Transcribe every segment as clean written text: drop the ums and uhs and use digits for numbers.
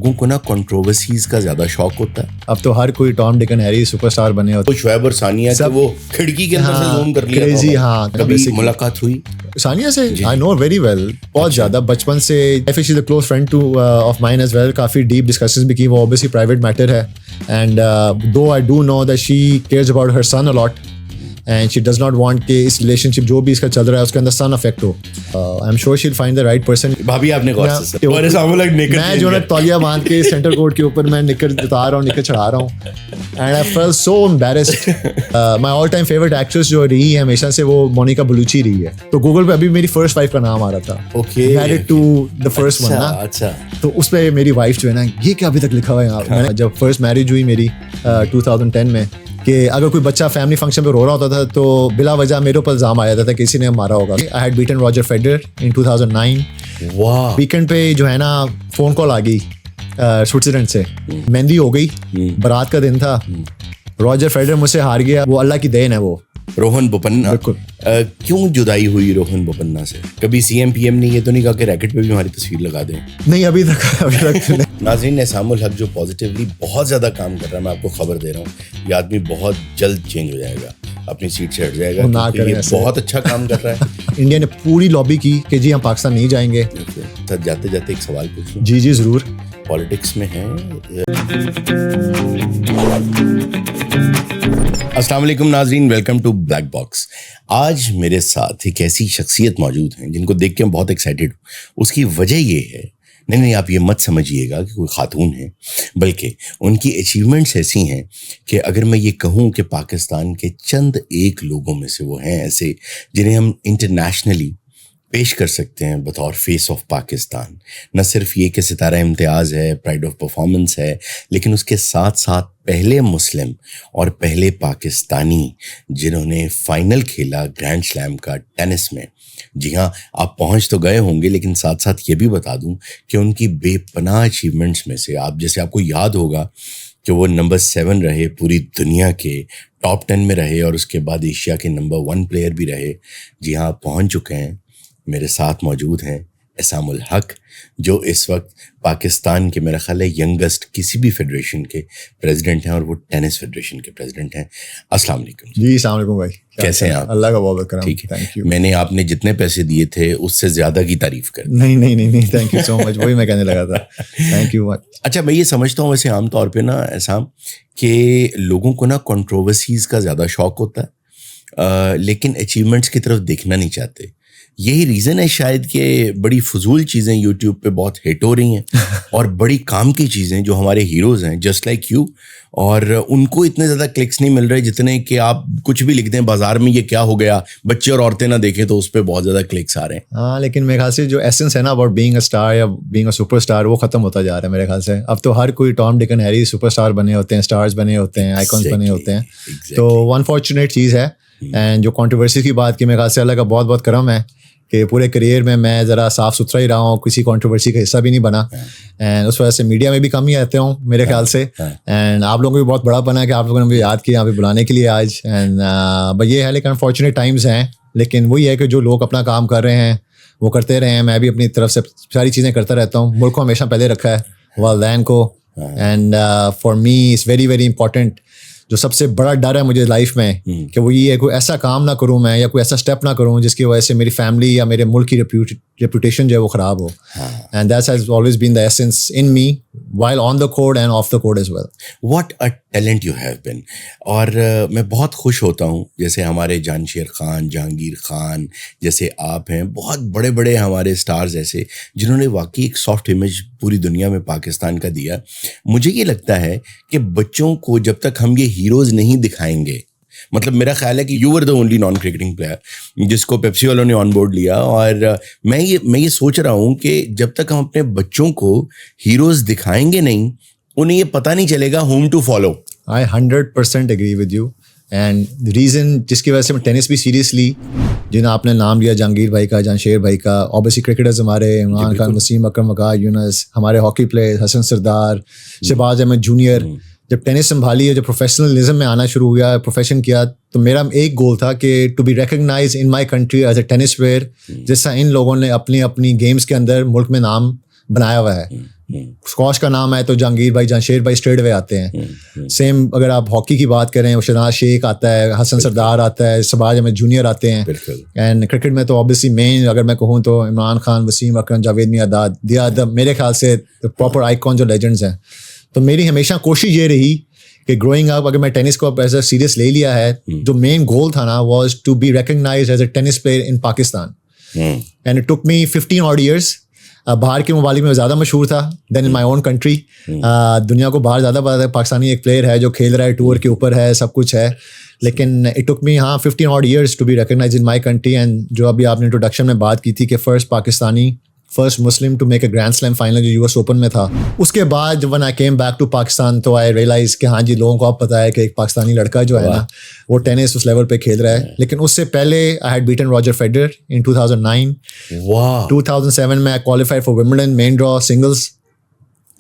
لوگوں کو نا کنٹروورسیز کا زیادہ شوق ہوتا ہے. اب تو ہر کوئی Tom Dick and Harry superstar بنے ہوتے. تو شعیب اور ثانیہ سے وہ کھڑکی کے اندر سے زوم کر لیا کریزی. ہاں کبھی ملاقات ہوئی ثانیہ سے؟ آئی نو ویری ویل, بہت زیادہ بچپن سے. She is a close friend too of mine as well. کافی ڈیپ ڈسکشنز بھی کی. وہ اوبیسلی پرائیویٹ میٹر ہے and though I do know that she cares about her son a lot and she does not want کہ اس relation شپ جو بھی اس کا چل رہا ہے اس کے اندر سن افیکٹ ہو. I am sure she will find the right person. بھابھی آپ نے میں جو ہے تولیہ باندھ کے سینٹر کورٹ کے اوپر میں نکر اتار رہا ہوں, نکر چڑھا رہا ہوں and I feel so embarrassed. My all time favourite actress جو رہی ہے ہمیشہ سے وہ مونیکا بلوچی رہی ہے. تو گوگل پہ ابھی میری فرسٹ وائف کا نام آ رہا تھا, married to the first one نا. تو اس پہ میری وائف جو ہے نا, یہ کیا ابھی تک لکھا ہوا ہے یہاں. میں جب فرسٹ میرج ہوئی میری 2010 میں, کہ اگر کوئی بچہ فیملی فنکشن پہ رو رہا ہوتا تھا تو بلا وجہ میرے اوپر الزام آ جاتا تھا کسی نے مارا ہوگا. I had beaten Roger Federer in 2009. Weekend پہ جو ہے نا فون کال آ گئی سوئٹزرلینڈ سے, مہندی ہو گئی, برات کا دن تھا, راجر فیڈرر مجھ سے ہار گیا. وہ اللہ کی دین ہے. وہ روہن بوپنا, کیوں جدائی ہوئی روہن بوپنا سے؟ کبھی سی ایم پی ایم نے یہ تو نہیں کہا کہ ریکٹ پہ بھی ہماری تصویر لگا دیں؟ نہیں, ابھی تک ناظرین, احسام الحق جو پازیٹیولی بہت زیادہ کام کر رہا ہے, میں آپ کو خبر دے رہا ہوں, یہ آدمی بہت جلد چینج ہو جائے گا, اپنی سیٹ سے ہٹ جائے گا. یہ بہت اچھا کام کر رہا ہے. انڈیا نے پوری لابی کی کہ جی ہم پاکستان نہیں جائیں گے. سر جاتے جاتے ایک سوال پوچھ لوں. جی جی ضرور. پالیٹکس میں ہیں. السلام علیکم ناظرین, ویلکم ٹو بلیک باکس. آج میرے ساتھ ایک ایسی شخصیت موجود ہیں جن کو دیکھ کے میں بہت ایکسائٹیڈ ہوں. اس کی وجہ یہ ہے, نہیں آپ یہ مت سمجھیے گا کہ کوئی خاتون ہے, بلکہ ان کی اچیومنٹس ایسی ہیں کہ اگر میں یہ کہوں کہ پاکستان کے چند ایک لوگوں میں سے وہ ہیں ایسے جنہیں ہم انٹرنیشنلی پیش کر سکتے ہیں بطور فیس آف پاکستان. نہ صرف یہ کہ ستارہ امتیاز ہے, پرائڈ آف پرفارمنس ہے, لیکن اس کے ساتھ ساتھ پہلے مسلم اور پہلے پاکستانی جنہوں نے فائنل کھیلا گرینڈ سلیم کا ٹینس میں. جی ہاں, آپ پہنچ تو گئے ہوں گے, لیکن ساتھ ساتھ یہ بھی بتا دوں کہ ان کی بے پناہ اچیومنٹس میں سے آپ کو یاد ہوگا کہ وہ نمبر 7 رہے پوری دنیا کے, ٹاپ 10 میں رہے, اور اس کے بعد ایشیا کے نمبر 1 پلیئر بھی رہے. جی ہاں, آپ پہنچ چکے ہیں. میرے ساتھ موجود ہیں احسام الحق, جو اس وقت پاکستان کے میرا خیال ہے ینگسٹ کسی بھی فیڈریشن کے پریزیڈنٹ ہیں, اور وہ ٹینس فیڈریشن کے پریزیڈنٹ ہیں. السلام علیکم. جی السلام علیکم بھائی, کیسے ہیں آپ؟ اللہ کا بہت کرم. ٹھیک ہے. میں نے آپ نے جتنے پیسے دیے تھے اس سے زیادہ کی تعریف کر. نہیں تھینک یو سو مچ, وہی میں کہنے لگا تھا. Thank you much. اچھا, میں یہ سمجھتا ہوں ویسے عام طور پہ نا احسام کہ لوگوں کو نا کنٹروورسیز کا زیادہ شوق ہوتا ہے, لیکن اچیومنٹس کی طرف دیکھنا نہیں چاہتے. یہی ریزن ہے شاید کہ بڑی فضول چیزیں یوٹیوب پہ بہت ہٹ ہو رہی ہیں, اور بڑی کام کی چیزیں جو ہمارے ہیروز ہیں جسٹ لائک یو, اور ان کو اتنے زیادہ کلکس نہیں مل رہے جتنے کہ آپ کچھ بھی لکھ دیں بازار میں یہ کیا ہو گیا, بچے اور عورتیں نہ دیکھیں تو اس پہ بہت زیادہ کلکس آ رہے ہیں. ہاں, لیکن میرے خیال سے جو ایسنس ہے نا اباؤٹ بینگ اے اسٹار یا بینگ اے سپر اسٹار, وہ ختم ہوتا جا رہا ہے میرے خیال سے. اب تو ہر کوئی Tom Dick and Harry superstar بنے ہوتے ہیں, اسٹارز بنے ہوتے ہیں, آئیکونس بنے ہوتے ہیں. تو انفارچونیٹ چیز ہے. اینڈ جو کانٹروورسی کی بات کی, میرے خیال سے اللہ کا بہت بہت کرم ہے کہ پورے کریئر میں ذرا صاف ستھرا ہی رہا ہوں, کسی کنٹروورسی کا حصہ بھی نہیں بنا. اینڈ اس وجہ سے میڈیا میں بھی کم ہی آتے ہوں میرے خیال سے. اینڈ آپ لوگوں کو بھی بہت بڑا بنا ہے کہ آپ لوگوں نے مجھے یاد کیا یہاں پہ بلانے کے لیے آج. اینڈ بس یہ ہے, لیکن انفارچونیٹ ٹائمز ہیں, لیکن وہی ہے کہ جو لوگ اپنا کام کر رہے ہیں وہ کرتے رہے ہیں. میں بھی اپنی طرف سے ساری چیزیں کرتا رہتا ہوں. ملک کو ہمیشہ پہلے رکھا ہے, والدین کو. And for me it's very very important. جو سب سے بڑا ڈر ہے مجھے لائف میں کہ وہ یہ ہے کوئی ایسا کام نہ کروں میں, یا کوئی ایسا اسٹیپ نہ کروں جس کی وجہ سے میری فیملی یا میرے ملک کی ریپوٹیشن جو ہے وہ خراب ہو. And that has always been the essence in me while on the court and off the court as well. What a talent you have been. اور میں بہت خوش ہوتا ہوں جیسے ہمارے جانشیر خان, جہانگیر خان جیسے آپ ہیں, بہت بڑے بڑے ہمارے سٹارز ایسے جنہوں نے واقعی ایک سافٹ امیج پوری دنیا میں پاکستان کا دیا. مجھے یہ لگتا ہے کہ بچوں کو جب تک ہم یہ ہیروز نہیں دکھائیں گے, مطلب میرا خیال ہے کہ you were the only non cricketing player جس کو پیپسی والوں نے آن بورڈ لیا, اور میں یہ سوچ رہا ہوں کہ جب تک ہم اپنے بچوں کو ہیروز دکھائیں گے نہیں, انہیں یہ پتہ نہیں چلے گا whom to follow. I 100% agree with you. And reason جس کی وجہ سے میں ٹینس بھی سیریسلی, جنہیں آپ نے نام لیا جہانگیر بھائی کا, جانشیر بھائی کا, اوبیسلی کرکٹرز ہمارے عمران خان, وسیم اکرم, وقار یونس, ہمارے ہاکی پلیئر حسن سردار, شہباز احمد جونیئر. جب ٹینس سنبھالی ہے, جب پروفیشنلزم میں آنا شروع ہوا, پروفیشن کیا, تو میرا ایک گول تھا کہ to be recognise in my country as a tennis player, جیسا ان لوگوں نے اپنی گیمس کے اندر ملک میں نام بنایا ہوا ہے. اسکواش کا نام ہے تو جہانگیر بھائی جہانشیر بھائی اسٹریٹ وے آتے ہیں. سیم اگر آپ ہاکی کی بات کریں شہناز شیخ آتا ہے, حسن سردار آتا ہے, سباج احمد جونیئر آتے ہیں. اینڈ کرکٹ میں تو آبویسلی مین اگر میں کہوں تو عمران خان, وسیم اکرم, جاوید میاں داد میرے خیال سے پراپر آئیکن جو لیجنڈز ہیں. تو میری ہمیشہ کوشش یہ رہی کہ گروئنگ اپ اگر میں ٹینس کو ایز اے سیریس لے لیا ہے, جو مین گول تھا نا was to be recognised as a tennis player in Pakistan. And it took me 15 odd years. باہر کے ممالک میں زیادہ مشہور تھا دین ان مائی اون کنٹری. دنیا کو باہر زیادہ پتا ہے پاکستانی ایک پلیئر ہے جو کھیل رہا ہے, ٹور کے اوپر ہے, سب کچھ ہے, لیکن it took me 15 odd years to be recognise in my country. And جو ابھی آپ نے انٹروڈکشن میں بات کی تھی کہ first Muslim to make a grand slam final جو یو ایس اوپن میں تھا, اس کے بعد جب when I came back to Pakistan تو آئی ریئلائز کہ ہاں جی لوگوں کو اب پتہ ہے کہ ایک پاکستانی لڑکا جو ہے نا وہ ٹینس اس لیول پہ کھیل رہا ہے. لیکن اس سے پہلے I had beaten Roger Federer in 2009. 2007 میں I qualified for Wimbledon main draw singles,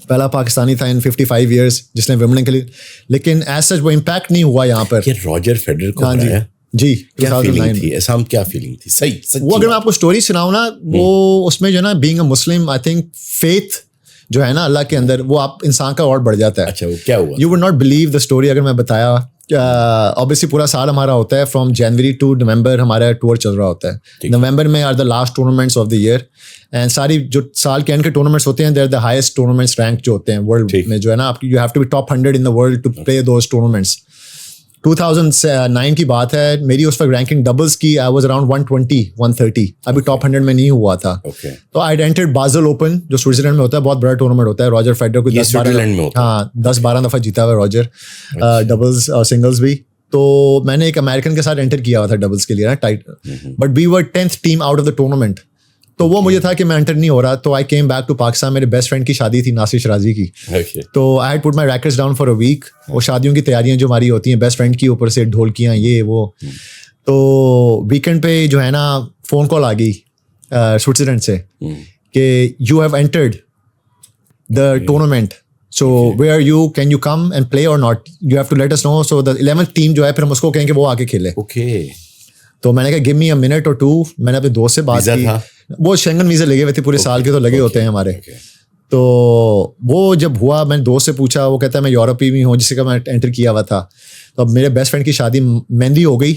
پہلا پاکستانی تھا ان 55 years جس نے ومبلڈن کھیلی, لیکن ایز سچ وہ امپیکٹ نہیں ہوا یہاں پر. راجر فیڈرر کو ہاں جی 2009 تھی ایسا ہم کیا فیلنگ تھی صحیح وہ اگر میں آپ کو اسٹوری سناؤں نا وہ اس میں جو ہے نا being a Muslim I think faith جو ہے نا اللہ کے اندر وہ آپ انسان کا اور بڑھ جاتا ہے. اچھا وہ کیا ہوا؟ You would not believe the story. اگر میں بتایا obviously پورا سال ہمارا ہوتا ہے فرام جنوری ٹو نومبر ہمارا ٹور چل رہا ہوتا ہے. نومبر میں are the last tournaments of the year and ساری جو سال کے اینڈ کے ٹورنامنٹس ہوتے ہیں they are the highest tournaments rank جو ہوتے ہیں ورلڈ میں جو ہے نا آپ you have to be top 100 in the world to play those tournaments. 2009 کی بات ہے, میری اس وقت رینکنگ ڈبلز کی آئی واز اراؤنڈ 120-130, ابھی ٹاپ 100 میں نہیں ہوا تھا. تو آئی انٹرڈ بازل اوپن جو سوئٹزرلینڈ میں ہوتا ہے, بہت بڑا ٹورنامنٹ ہوتا ہے. راجر فیڈرر کو 10-12 دفعہ جیتا ہوا راجر, ڈبلز اور سنگلز بھی. تو میں نے ایک امیرکن کے ساتھ انٹر کیا ہوا تھا ڈبلز کے لیے نا tight, but we were 10th team out of the tournament. تو وہ مجھے تھا کہ میں انٹر نہیں ہو رہا, تو I came back to Pakistan. میرے بیسٹ فرینڈ کی شادی تھی ناصر شرازی کی, تو I had put my rackets down for a week. وہ شادیوں کی تیاریاں جو ہماری ہوتی ہیں بیسٹ فرینڈ کی, اوپر سے ڈھولکیاں یہ وہ. تو ویکینڈ پہ جو ہے نا فون کال آ گئی سوئٹزرلینڈ سے کہ you have entered the tournament, so where you can you come and play or not, you have to let us know. So the 11th team جو ہے پھر ہم اس کو کہیں کہ وہ آ کے کھیلے. تو میں نے کہا گیو می اے منٹ اور 2. میں نے اپنے دوست سے بات کی, وہ شینگن ویزے لگے ہوئے تھے پورے سال کے, تو لگے ہوتے ہیں ہمارے. تو وہ جب ہوا میں نے دوست سے پوچھا, وہ کہتا ہے میں یورپی بھی ہوں جس کا میں انٹر کیا ہوا تھا. تو اب میرے بیسٹ فرینڈ کی شادی مہندی ہو گئی,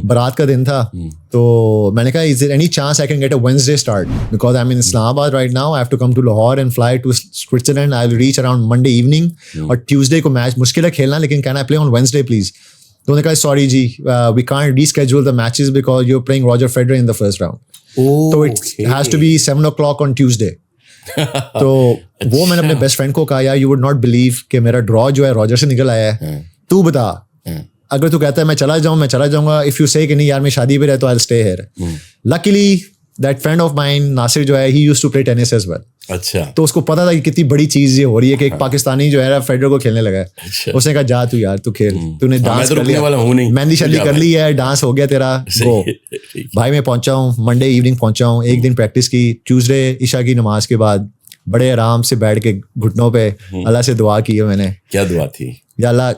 برات کا دن تھا. تو میں نے کہا is there any chance I can get a Wednesday start because I am in Islamabad right now, I have to come to Lahore and fly to Switzerland. I will reach around Monday evening, اور Tuesday کو match مشکل ہے کھیلنا, لیکن can I play on Wednesday please. تو انہوں نے کہا sorry ji we can't reschedule the matches because you are playing Roger Federer in the first round, تو it has to be 7 o'clock on Tuesday. تو وہ میں نے اپنے بیسٹ فرینڈ کو کہا یار یو وڈ ناٹ بلیو کہ میرا ڈرا جو ہے راجر سے نکل آیا ہے. تو بتا اگر تو کہتا ہے میں چلا جاؤں گا, اف یو سے کہ نہیں یار میں شادی پہ رہتا تو I will stay here. Luckily that friend of mine Nasir جو ہے he used to play tennis as well. اچھا, تو اس کو پتا تھا کہ کتنی بڑی چیز یہ ہو رہی ہے کہ ایک پاکستانی جو ہے فیڈرر کو کھیلنے لگا ہے. اس نے کہا جا تو یار تو کھیل, تو نے ڈانس کر لیا, مہندی شادی کر لی ہے, ڈانس ہو گیا تیرا, گو. بھائی میں پہنچا ہوں منڈے ایوننگ پہنچا ہوں, ایک دن پریکٹس کی. ٹیوزڈے عشاء کی نماز کے بعد بڑے آرام سے بیٹھ کے گھٹنوں پہ اللہ سے دعا کی ہے میں نے. کیا دعا تھی؟ یا اللہ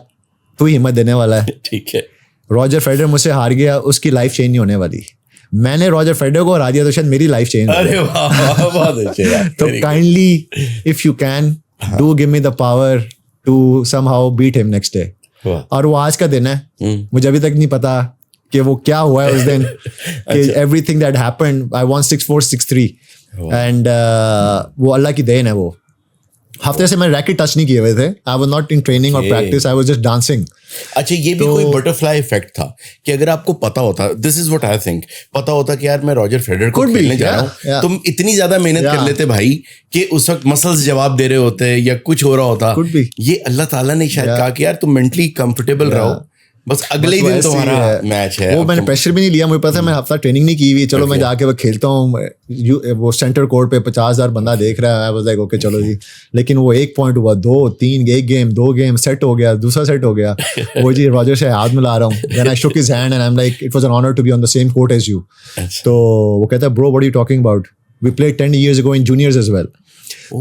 تو ہی ہمت دینے والا ہے. ٹھیک ہے, راجر فیڈرر مجھ سے ہار گیا, اس کی لائف چینج نہیں ہونے والی. میں نے راجر فیڈرر کو ہرا دیا تو شاید میری لائف چینج ہو جائے. تو kindly if you can do give me the power to somehow beat him next day. اور وہ آج کا دن ہے, مجھے ابھی تک نہیں پتا کہ وہ کیا ہوا ہے اس دن, کہ everything that happened I won 6-4 6-3 and وہ اللہ کی دین ہے. وہ ہفتے سے میں ریکٹ ٹچ نہیں کیے ہوئے تھے, I was not in training اور practice, I was just dancing. اچھا یہ بھی کوئی بٹرفلائی افیکٹ تھا کہ اگر آپ کو پتا ہوتا, دس از واٹ آئی تھنک, پتا ہوتا کہ یار میں راجر فیڈرر کو کھیلنے جا رہا ہوں, تم اتنی زیادہ محنت کر لیتے بھائی کہ اس وقت مسلز جواب دے رہے ہوتے یا کچھ ہو رہا ہوتا. یہ اللہ تعالیٰ نے شاید کہا کہ یار تم مینٹلی کمفرٹیبل رہو, بس اگلے دن تمہارا میچ ہے. وہ میں نے پریشر بھی نہیں لیا, مجھے پتا ہے میں ہفتہ ٹریننگ نہیں کی ہوئی, چلو میں جا کے وہ کھیلتا ہوں. وہ سینٹر کورٹ پہ 50,000 بندہ دیکھ رہا ہے, واز لائک اوکے چلو جی. لیکن وہ 1 پوائنٹ ہوا, 2 3 ایک گیم 2 گیم سیٹ ہو گیا, دوسرا سیٹ ہو گیا. وہ جی راجر سے ہاتھ ملا رہا ہوں, then I shook his hand and I am like it was an honour to be on the same court as you. تو وہ کہتا ہے bro what are you talking about, we played 10 years ago in juniors as well.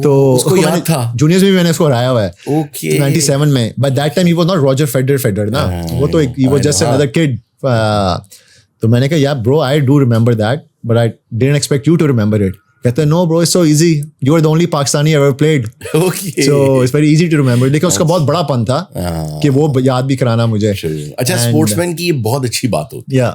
تو اس کو یاد تھا juniors میں نے اس کو ہرایا ہوا ہے 97 میں, but that time he was not Roger Federer نا, وہ تو he was just another kid. تو میں نے کہا yeah bro I do remember that but I didn't expect you to remember it. کہتے ہیں no bro it's so easy you are the only Pakistani ever played Okay. so it's very easy to remember. لیکن اس کا بہت بڑا پن تھا کہ وہ یاد بھی کرانا مجھے. اچھا اسپورٹس مین کی یہ بہت اچھی بات ہوتی ہے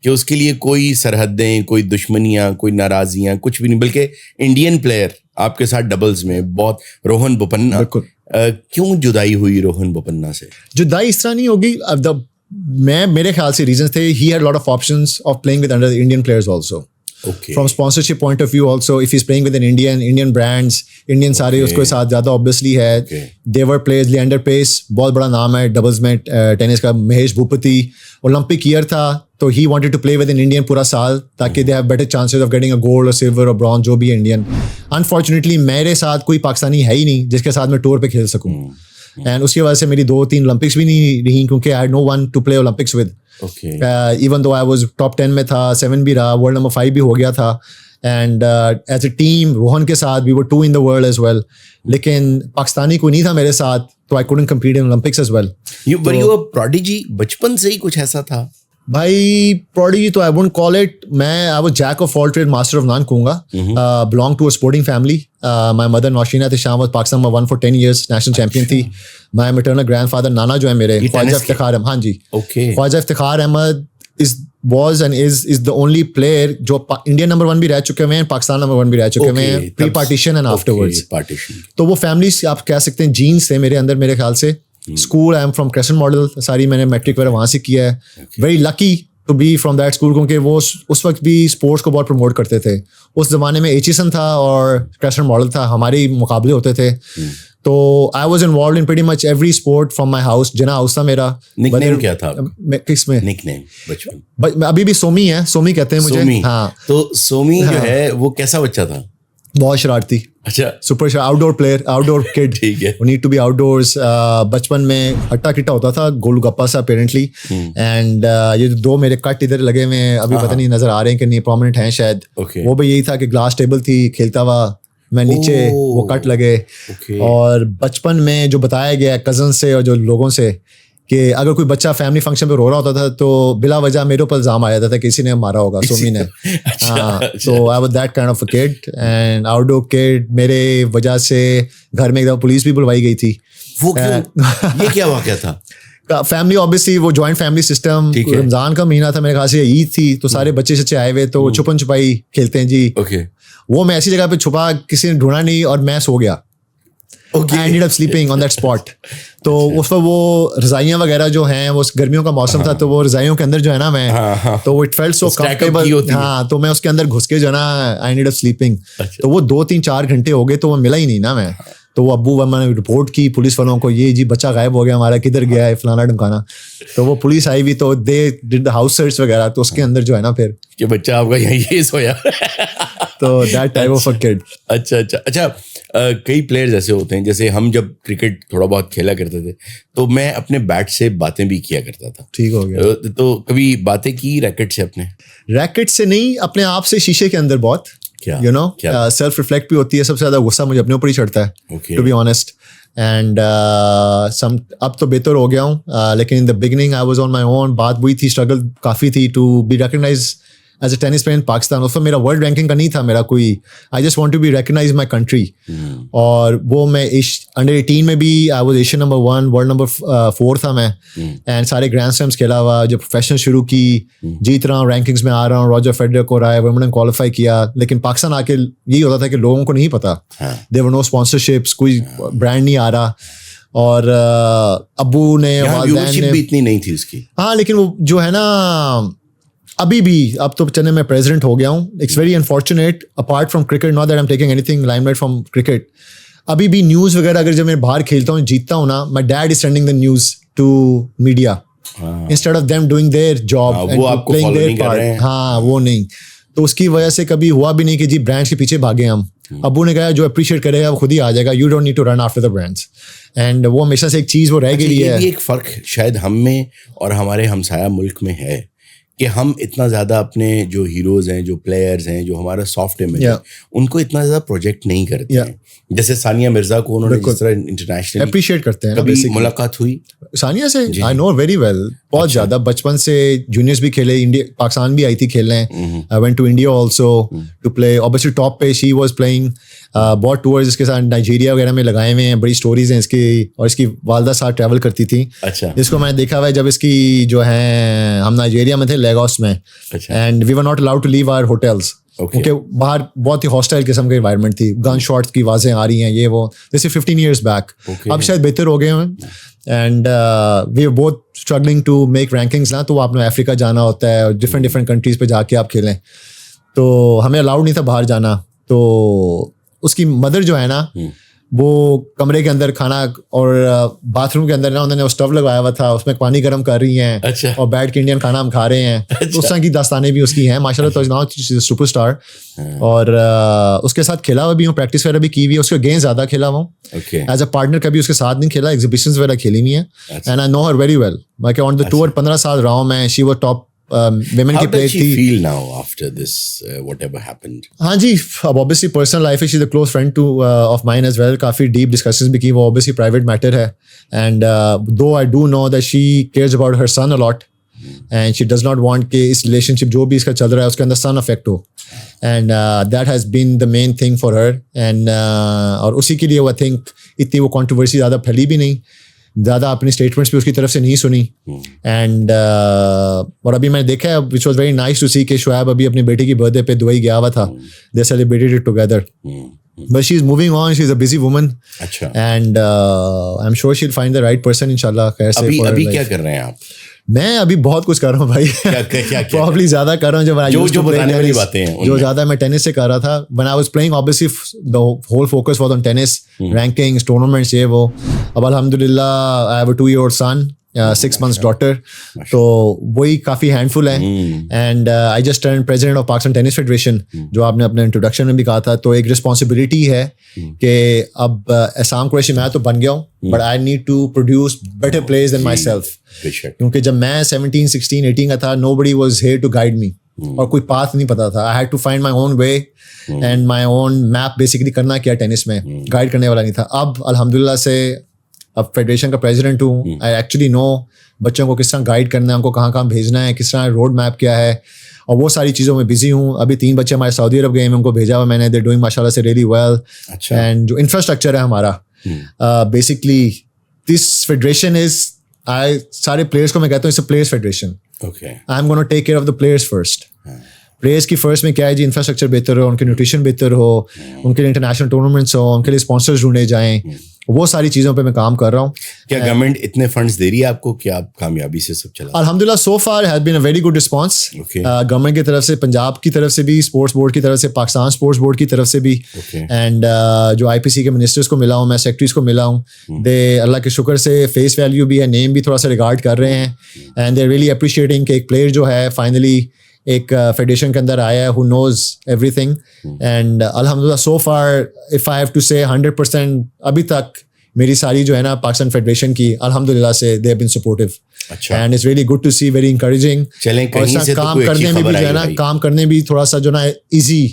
کہ اس کے لیے کوئی سرحدیں, کوئی دشمنیاں, کوئی ناراضیاں کچھ بھی نہیں, بلکہ انڈین پلیئر آپ کے ساتھ ڈبلز میں بہت, روہن بوپنا, کیوں جدائی ہوئی روہن بوپنا سے؟ جدائی اس طرح نہیں ہوگی. میں میرے خیال سے ریزنس تھے, he had a lot of options of playing with under Indian players also. Okay. From sponsorship point of view also, if he's playing with an Indian brands, Indian سارے اس کے ساتھ زیادہ obviously ہے. They were players, Leander Pace بہت بڑا نام ہے doubles میں ٹینس کا, مہیش بھوپتی, اولمپک ایئر تھا تو he wanted to play with an Indian پورا سال تاکہ they have better chances of getting a gold or silver or bronze جو بھی ہے Indian. Unfortunately میرے ساتھ کوئی پاکستانی ہے ہی نہیں جس کے ساتھ میں ٹور پہ کھیل سکوں, اینڈ اس کی وجہ سے میری 2-3 اولمپکس بھی نہیں رہی کیونکہ I had no one to play Olympics with. Even though I was top 10 میں تھا, 7 بھی رہا, world number 5 بھی ہو گیا تھا, and as a team Rohan کے ساتھ we were 2 in the world as well, لیکن پاکستانی کوئی نہیں تھا میرے ساتھ تو I couldn't compete in Olympics as well. Were you a prodigy? بچپن سے ہی کچھ ایسا تھا بھائی؟ پروڈیجی تو I wouldn't call it. میں I was jack of all trade, master of none کہوں گا. Belong to a sporting family. My mother Naushina Tisham was Pakistan number 1 for 10 years, national champion تھی. My maternal grandfather نانا جو ہے میرے, خواجہ افتخار احمد, ہاں جی, Khawaja Iftikhar Ahmed was and is the only player جو Indian number 1 بھی رہ چکے ہوئے ہیں, پاکستان نمبر 1 بھی رہ چکے ہوئے ہیں pre partition and afterwards. تو وہ فیملیز آپ کہہ سکتے ہیں جینس تھے میرے اندر میرے خیال سے. School I am from Crescent Model, ساری میں نے میٹرک وغیرہ وہاں سے کیا ہے. Very lucky to be from that school کیونکہ وہ اس وقت بھی اسپورٹس کو بہت پروموٹ کرتے تھے. اس زمانے میں ایچیسن تھا اور کریسنٹ ماڈل تھا, ہمارے مقابلے ہوتے تھے. تو I was involved in pretty much every sport from my house. جنا ہاؤس تھا میرا. نک نیم کیا تھا کس میں؟ نک نیم بچپن ابھی بھی سومی ہے, سومی کہتے ہیں مجھے. ہاں تو سومی جو ہے وہ کیسا بچہ تھا؟ بہت شرارتی. اچھا, super outdoor player, outdoor kid. ٹھیک ہے, need to be outdoors. بچپن میں ہٹا کٹا ہوتا تھا, گول گپا سا اپیرنٹلی. اینڈ یہ جو 2 میرے کٹ ادھر لگے ہوئے ہیں ابھی پتہ نہیں نظر آ رہے ہیں کہ نہیں, پرومننٹ ہیں شاید. وہ بھی یہی تھا کہ گلاس ٹیبل تھی, کھیلتا ہوا میں نیچے, وہ کٹ لگے. اور بچپن میں جو بتایا گیا کزن سے اور جو لوگوں سے کہ اگر کوئی بچہ فیملی فنکشن پہ رو رہا ہوتا تھا تو بلا وجہ میرے اوپر الزام آ جاتا تھا کہ کسی نے مارا ہوگا, سومی نے. So I was that kind of a kid and outdoor kid. میرے وجہ سے گھر میں ایک دفعہ پولیس بھی بلوائی گئی تھی. وہ یہ کیا واقعہ تھا؟ فیملی اوبیسلی وہ جوائنٹ فیملی سسٹم, رمضان کا مہینہ تھا میرے خیال سے, عید تھی, تو سارے بچے سچے آئے ہوئے تو چھپن چھپائی کھیلتے ہیں جی. وہ میں ایسی جگہ پہ چھپا, کسی نے ڈھونڈا نہیں اور میں سو گیا. I ended up sleeping on that spot. تو اس وقت وہ رضائیاں وغیرہ جو ہیں, وہ گرمیوں کا موسم تھا تو وہ رضائیوں کے اندر جو ہے نا میں, تو it felt so comfortable. ہاں, تو میں اس کے اندر گھس کے جو ہے نا I ended up sleeping. تو وہ 2-3-4 گھنٹے ہو گئے تو وہ ملا ہی نہیں نا میں. تو وہ ابو ورما نے رپورٹ کی پولیس والوں کو, یہ جی بچہ غائب ہو گیا ہمارا, کدھر گیا ہے فلانا ڈمکانا. تو وہ پولیس آئی ہوئی تو دے ڈڈ دا ہاؤس سرچ وغیرہ, تو اس کے اندر جو ہے نا پھر کہ بچہ آپ کا یہیں سویا. تو دیٹ ٹائپ آف اے کڈ. اچھا کئی پلیئرز ایسے ہوتے ہیں, جیسے ہم جب کرکٹ تھوڑا بہت کھیلا کرتے تھے تو میں اپنے بیٹ سے باتیں بھی کیا کرتا تھا. ٹھیک ہو گیا. تو کبھی باتیں کی ریکٹ سے؟ اپنے ریکٹ سے نہیں, اپنے آپ سے شیشے کے اندر بہت, یو نو, سیلف ریفلیکٹ بھی ہوتی ہے. سب سے زیادہ غصہ مجھے اپنے اوپر ہی چڑھتا ہے ٹو بی آنیسٹ. اینڈ اب تو بہتر ہو گیا ہوں, لیکن ان the beginning I was on مائی اون. بات وہی تھی, اسٹرگل کافی تھی to be recognize as a tennis player in Pakistan. اس میں میرا ورلڈ رینکنگ کا نہیں تھا میرا کوئی, I just want to be recognize my country. اور وہ میں انڈر 18 میں بھی I was Asian number 1, world number 4 تھا میں. اینڈ سارے گرینڈ سلیمس کھیلا ہوا, جب پروفیشنل شروع کی, جیت رہا ہوں, رینکنگس میں آ رہا ہوں, راجر فیڈرر کو رہا ہے, ویمبلڈن کوالیفائی کیا. لیکن پاکستان آ کے یہی ہوتا تھا کہ لوگوں کو نہیں پتا, دیئر ور نو اسپانسرشپس, کوئی برانڈ نہیں آ رہا. اور ابو نے, والدین نے, اتنی نہیں تھی اس کی. ہاں, لیکن وہ جو ہے نا ابھی بھی, اب تو چلے میں پریزیڈنٹ ہو گیا ہوں. It's very unfortunate apart from cricket, not that I am taking anything limelight from cricket. ابھی بھی نیوز وغیرہ اگر جب میں باہر کھیلتا ہوں, جیتتا ہوں نا, my dad is sending the news to media instead of them doing their job and playing their part. ہاں, وہ نہیں. تو اس کی وجہ سے کبھی ہوا بھی نہیں کہ جی برانڈس کے پیچھے بھاگے ہم. ابو نے کہا جو اپریشیٹ کرے گا وہ خود ہی آ جائے گا, you don't need to run after the brands. And وہ ہمیشہ سے ایک چیز وہ رہ گئی ہے. ایک فرق شاید ہم میں اور ہمارے ہمسایہ ملک میں ہے کہ ہم اتنا زیادہ اپنے جو ہیروز ہیں, جو پلیئرز ہیں, جو ہمارا سافٹ امیج ہے, ان کو اتنا زیادہ پروجیکٹ نہیں کرتے ہیں. جیسے ثانیہ مرزا کو انہوں نے جس طرح انٹرنیشنل اپریشیٹ کرتے ہیں. کبھی ملاقات ہوئی؟ ثانیہ سے آئی نو ویری ویل, بہت زیادہ, بچپن سے جونیئرس بھی کھیلے, انڈیا پاکستان بھی آئی تھی کھیلنے, I went to India also to play, obviously top پہ شی واز پلئنگ, بہت ٹورز اس کے ساتھ نائجیریا وغیرہ میں لگائے ہوئے ہیں, بڑی اسٹوریز ہیں اس کی, اور اس کی والدہ ساتھ ٹریول کرتی تھی. جس کو میں نے دیکھا ہوا ہے جب اس کی جو ہے, ہم نائجیریا میں تھے لیگوس میں, and we were not allowed to leave our hotels, کیونکہ باہر بہت ہی ہاسٹائل قسم کی انوائرمنٹ تھی, گن شاٹس کی آوازیں آ رہی ہیں, یہ وہ, جیسے 15 years بیک, اب شاید بہتر ہو گئے ہیں. And we are both struggling to make rankings نا, تو آپ نے افریقہ جانا ہوتا ہے, اور ڈفرینٹ کنٹریز پہ جا کے آپ کھیلیں, تو ہمیں الاؤڈ نہیں تھا باہر جانا. تو اس کی مدر جو ہے نا, وہ کمرے کے اندر کھانا اور باتھ روم کے اندر نا انہوں نے اسٹو لگایا ہوا تھا, اس میں پانی گرم کر رہی ہیں, اور بیٹھ کے انڈین کھانا ہم کھا رہے ہیں. اس طرح کی داستانیں بھی اس کی ہیں ماشاء اللہ. تو ناؤ سپر اسٹار, اور اس کے ساتھ کھیلا ہوا بھی ہوں, پریکٹس وغیرہ بھی کی ہوئی ہے, اس کے گیم زیادہ کھیلا ہوا ہوں, ایز اے پارٹنر کبھی اس کے ساتھ نہیں کھیلا, ایگزیبیشنز وغیرہ کھیلی ہوئی ہیں, and I know her very well. میں کہ آن دا ٹور 15 سال رہا ہوں میں, شی واز ٹاپ ویمن کی پلیئر تھی. ہاں جی, اب obviously personal life is, she's a close friend to of mine as well, coffee deep discussions بھی کی, وہ obviously private matter ہے, and though I do know that she cares about her son a lot, and she does not want کہ اس relationship جو بھی اس کا چل رہا ہے اس کے اندر son affect who, and that has been the main thing for her, and اور اسی کے لیے وہ I think اتنی وہ controversy زیادہ پھیلی بھی نہیں, زیادہ اپنی اسٹیٹمنٹس بھی اس کی طرف سے نہیں سنی. اینڈ اور ابھی میں نے دیکھا ہے, which was very nice to see, کہ شعیب ابھی اپنی بیٹی کی برتھ ڈے پہ دبئی گیا ہوا تھا, they celebrated it together, but she is moving on, she is a busy woman, and I M sure she will find the right person انشاءاللہ. خیر سے. ابھی کیا کر رہے ہیں آپ؟ میں ابھی بہت کچھ کر رہا ہوں بھائی, پرابلی زیادہ کر رہا ہوں جو بتانے والی باتیں ہیں, جو زیادہ میں ٹینس سے کر رہا تھا. when I was playing obviously the whole focus was on tennis, rankings, tournaments, یہ وہ. اب الحمدللہ I have a 2-year-old son, 6 months daughter, تو وہی کافی ہینڈفل ہیں. And I just turn president of Pakistan tennis federation, جو آپ نے اپنے انٹروڈکشن میں بھی کہا تھا. تو ایک رسپانسبلٹی ہے کہ اب احسام قریشی میں تو بن گیا ہوں, but I need to produce better players than myself, کیونکہ جب میں 17, 16, 18 کا تھا, nobody was here to guide me, اور کوئی پاتھ نہیں پتا تھا. I had to find my own way and my own map, basically کرنا کیا ٹینس میں, گائڈ کرنے والا نہیں تھا. اب الحمدللہ سے اب فیڈریشن کا پریزیڈنٹ ہوں, آئی ایکچولی نو بچوں کو کس طرح گائڈ کرنا ہے, ان کو کہاں کہاں بھیجنا ہے, کس طرح روڈ میپ کیا ہے, اور وہ ساری چیزوں میں بزی ہوں. ابھی 3 بچے ہمارے سعودی عرب گئے ہیں, ان کو بھیجا ہوا میں نے, دے ڈوئنگ ماشاء اللہ سے ریلی ویل. اینڈ جو انفراسٹرکچر ہے ہمارا, بیسکلی دس فیڈریشن از, آئی سارے پلیئرس کو میں کہتا ہوں, it's a players federation. I am gonna take care of the players first. Players کی فرسٹ میں کیا ہے جی, انفراسٹرکچر بہتر ہو, ان کی نیوٹریشن بہتر ہو, ان کے لیے انٹرنیشنل ٹورنامنٹس ہو, ان کے لیے اسپانسرز ڈھونڈے جائیں, وہ ساری چیزوں پہ میں کام کر رہا ہوں. کیا گورنمنٹ اتنے فنڈس دے رہی ہے آپ کو کہ آپ کامیابی سے سب چلا؟ الحمدللہ so far has been a very good response, government کی طرف سے, پنجاب کی طرف سے بھی, اسپورٹس بورڈ کی طرف سے, پاکستان اسپورٹس بورڈ کی طرف سے بھی, اینڈ جو آئی پی سی کے منسٹرس کو ملا ہوں میں, سیکٹریز کو ملا ہوں, دے اللہ کے شکر سے فیس ویلیو بھی ہے, نیم بھی تھوڑا سا ریگارڈ کر رہے ہیں, اینڈ دے ریئلی اپریشیٹنگ کہ ایک پلیئر جو ہے فائنلی ایک فیڈریشن کے اندر آیا ہے who knows everything. And الحمدللہ so far if I have to say 100%, ابھی تک میری ساری جو ہے نا پاکستان فیڈریشن کی الحمدللہ سے they have been supportive, and it's really good to see, very encouraging. کام کرنے میں بھی جو ہے نا, کام کرنے بھی تھوڑا سا جو نا ایزی